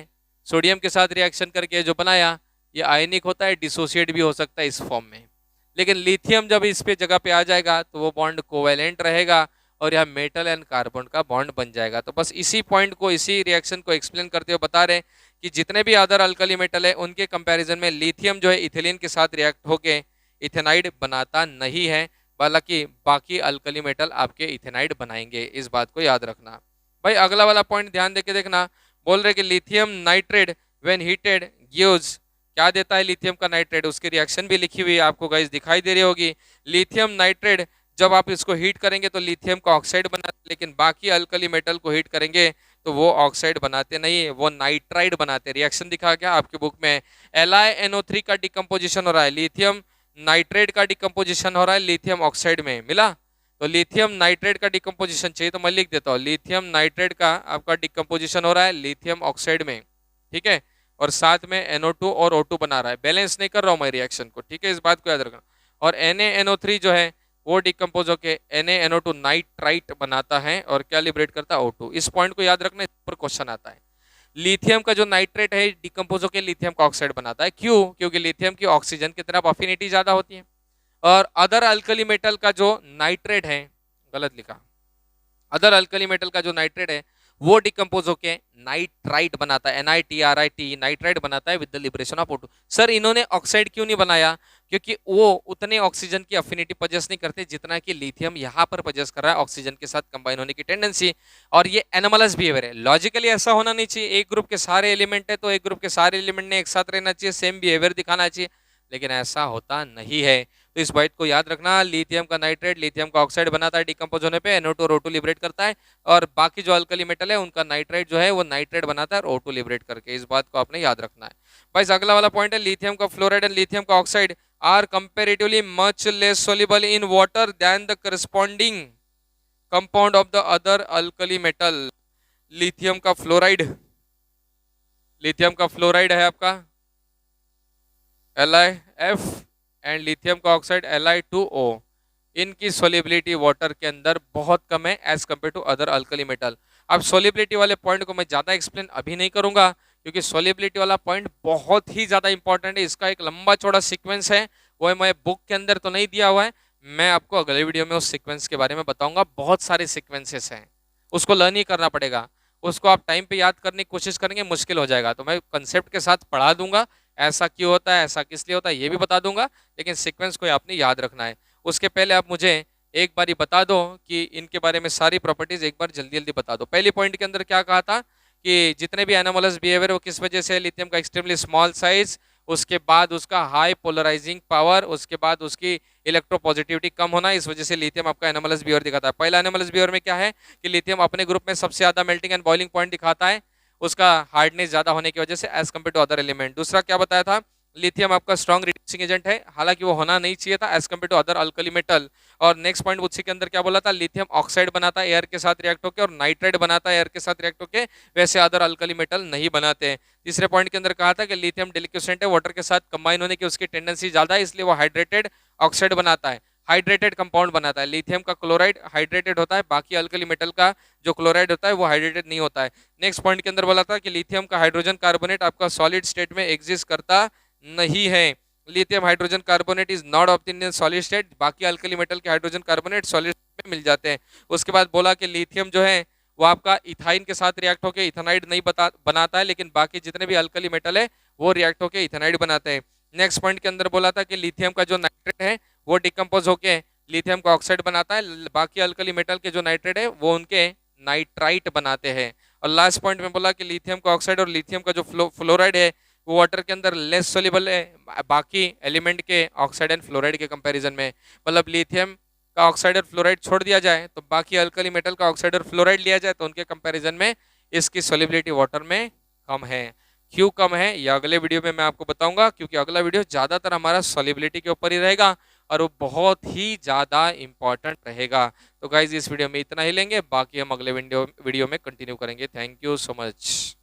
Speaker 1: सोडियम के साथ रिएक्शन करके जो बनाया ये आयनिक होता है, डिसोसिएट भी हो सकता है इस फॉर्म में, लेकिन लिथियम जब इस पे जगह पे आ जाएगा तो वो बॉन्ड कोवैलेंट रहेगा और यह मेटल एंड कार्बन का बॉन्ड बन जाएगा। तो बस इसी पॉइंट को, इसी रिएक्शन को एक्सप्लेन करते हुए बता रहे हैं कि जितने भी अदर अल्कली मेटल है उनके कंपैरिजन में लिथियम जो है इथिलीन के साथ रिएक्ट होके इथेनाइड बनाता नहीं है, हालांकि बाकी अल्कली मेटल आपके इथेनाइड बनाएंगे, इस बात को याद रखना। भाई अगला वाला पॉइंट ध्यान देके देखना, बोल रहे कि lithium nitrate when heated gives, क्या देता है लिथियम का नाइट्रेट, उसकी रिएक्शन भी लिखी हुई है आपको गाइस दिखाई दे रही होगी। लिथियम नाइट्रेट जब आप इसको हीट करेंगे तो लिथियम का ऑक्साइड बनाते, लेकिन बाकी अल्कली मेटल को हीट करेंगे तो वो ऑक्साइड बनाते नहीं, वो नाइट्राइड बनाते। रिएक्शन दिखा गया आपकी बुक में, LiNO3 का डिकम्पोजिशन हो रहा है, लिथियम नाइट्रेट का डिकम्पोजिशन हो रहा है लिथियम ऑक्साइड में, मिला। तो लिथियम नाइट्रेट का डिकम्पोजिशन चाहिए तो मैं लिख देता हूँ, लिथियम नाइट्रेट का आपका डिकम्पोजिशन हो रहा है लिथियम ऑक्साइड में, ठीक है, और साथ में NO2 और O2 बना रहा है, बैलेंस नहीं कर रहा हूँ मैं रिएक्शन को, ठीक है, इस बात को याद रखना। और NaNO3 जो है वो डिकम्पोज होके NaNO2 नाइट्राइट बनाता है और क्या लिबरेट करता है, O2। इस पॉइंट को याद रखना, इस पर क्वेश्चन आता है। लिथियम का जो नाइट्रेट है डिकम्पोज होकर लिथियम का ऑक्साइड बनाता है, क्यों, क्योंकि लिथियम की ऑक्सीजन की तरफ अफिनिटी ज्यादा होती है। और अदर अल्कली मेटल का जो नाइट्रेट है, गलत लिखा, अदर अल्कली मेटल का जो नाइट्रेट है वो डिकम्पोज होके नाइट्राइट बनाता है, NiTRIT, नाइट्राइट बनाता है with the liberation of O2। Sir इन्होंने ऑक्साइड क्यों नहीं बनाया, क्योंकि वो उतने ऑक्सीजन की अफिनिटी पजेस नहीं करते जितना कि लिथियम यहाँ पर पजेस कर रहा है, ऑक्सीजन के साथ कंबाइन होने की टेंडेंसी, और ये एनोमलस बिहेवियर है। लॉजिकली ऐसा होना नहीं चाहिए, एक ग्रुप के सारे एलिमेंट है तो एक ग्रुप के सारे एलिमेंट ने एक साथ रहना चाहिए, सेम बिहेवियर दिखाना चाहिए, लेकिन ऐसा होता नहीं है। तो इस बात को याद रखना, लिथियम का नाइट्रेट लिथियम का ऑक्साइड बनाता है, डिकम्पोज होने पे NO2 और O2 लिबरेट करता है, और बाकी जो अल्कली मेटल है उनका नाइट्रेट जो है वो नाइट्रेट बनाता है और O2 लिबरेट करके, इस बात को आपने याद रखना है। भाई अगला वाला पॉइंट है, लिथियम का फ्लोराइड एंड लिथियम का oxide are comparatively much less soluble in water than the corresponding compound of the other alkali metal. Lithium का फ्लोराइड, लिथियम का फ्लोराइड है आपका LiF एंड लिथियम का ऑक्साइड Li2O, इनकी सोलिबिलिटी वाटर के अंदर बहुत कम है as compare to other alkali metal. अब सोलिबिलिटी वाले पॉइंट को मैं ज्यादा एक्सप्लेन अभी नहीं करूंगा, क्योंकि सोलिबिलिटी वाला पॉइंट बहुत ही ज्यादा इंपॉर्टेंट है, इसका एक लंबा चौड़ा सीक्वेंस है, वो मैं बुक के अंदर तो नहीं दिया हुआ है, मैं आपको अगले वीडियो में उस सीक्वेंस के बारे में बताऊंगा। बहुत सारे सीक्वेंसेस हैं, उसको लर्न ही करना पड़ेगा, उसको आप टाइम पे याद करने की कोशिश करेंगे मुश्किल हो जाएगा, तो मैं कंसेप्ट के साथ पढ़ा दूंगा, ऐसा क्यों होता है, ऐसा किस लिए होता है, ये भी बता दूंगा, लेकिन सीक्वेंस को आपने याद रखना है। उसके पहले आप मुझे एक बार बता दो कि इनके बारे में सारी प्रॉपर्टीज एक बार जल्दी जल्दी बता दो। पहली पॉइंट के अंदर क्या कहा था कि जितने भी एनोमलस बिहेवियर वो किस वजह से, लिथियम का एक्सट्रीमली स्मॉल साइज, उसके बाद उसका हाई पोलराइजिंग पावर, उसके बाद उसकी इलेक्ट्रोपॉजिटिविटी कम होना, इस वजह से लिथियम आपका एनोमलस बिहेवियर दिखाता है। पहला एनोमलस बिहेवियर में क्या है कि लिथियम अपने ग्रुप में सबसे ज्यादा मेल्टिंग एंड बॉइलिंग पॉइंट दिखाता है, उसका हार्डनेस ज्यादा होने की वजह से as compare to other element. दूसरा क्या बताया था, लिथियम आपका स्ट्रॉन्ग रिड्यूसिंग एजेंट है, हालांकि वो होना नहीं चाहिए था as compare to other alkali metal. और नेक्स्ट पॉइंट उसी के अंदर क्या बोला था, लिथियम ऑक्साइड बनाता है एयर के साथ रिएक्ट होकर, और नाइट्राइट बनाता है एयर के साथ रिएक्ट होकर, वैसे अदर अल्कली मेटल नहीं बनाते हैं। तीसरे पॉइंट के अंदर कहा था कि लिथियम डेलिक्वेसेंट है, वाटर के साथ कंबाइन होने की उसकी टेंडेंसी ज्यादा है, इसलिए वो हाइड्रेटेड ऑक्साइड बनाता है, हाइड्रेटेड कंपाउंड बनाता है। लिथियम का क्लोराइड हाइड्रेटेड होता है, बाकी अल्कली मेटल का जो क्लोराइड होता है वो हाइड्रेटेड नहीं होता है। नेक्स्ट पॉइंट के अंदर बोला था कि लिथियम का हाइड्रोजन कार्बोनेट आपका सॉलिड स्टेट में एग्जिस्ट करता नहीं है, lithium hydrogen carbonate is not obtained in solid state, बाकी अल्कली मेटल के हाइड्रोजन कार्बोनेट सॉलिड में मिल जाते हैं। उसके बाद बोला कि लिथियम जो है वो आपका इथाइन के साथ रिएक्ट होकर इथेनाइड नहीं बनाता है, लेकिन बाकी जितने भी अल्कली मेटल है वो रिएक्ट होकर इथेनाइड बनाते हैं। नेक्स्ट पॉइंट के अंदर बोला था कि लिथियम का जो नाइट्रेट है वो डिकम्पोज होकर लिथियम का ऑक्साइड बनाता है, बाकी अल्कली मेटल के जो नाइट्रेट है वो उनके नाइट्राइट बनाते हैं। और लास्ट पॉइंट में बोला कि लिथियम का ऑक्साइड और लिथियम का जो फ्लोराइड है वो वाटर के अंदर लेस सोल्युबल है बाकी एलिमेंट के ऑक्साइड एंड फ्लोराइड के कंपैरिजन में। मतलब लिथियम का ऑक्साइड और फ्लोराइड छोड़ दिया जाए तो बाकी अल्कली मेटल का ऑक्साइड और फ्लोराइड लिया जाए तो उनके कंपैरिजन में इसकी सोल्युबिलिटी वाटर में कम है। क्यों कम है ये अगले वीडियो में मैं आपको बताऊंगा, क्योंकि अगला वीडियो ज्यादातर हमारा सोल्युबिलिटी के ऊपर ही रहेगा और वो बहुत ही ज्यादा इंपॉर्टेंट रहेगा। तो गाइज इस वीडियो में इतना ही लेंगे, बाकी हम अगले वीडियो में कंटिन्यू करेंगे। Thank you so much.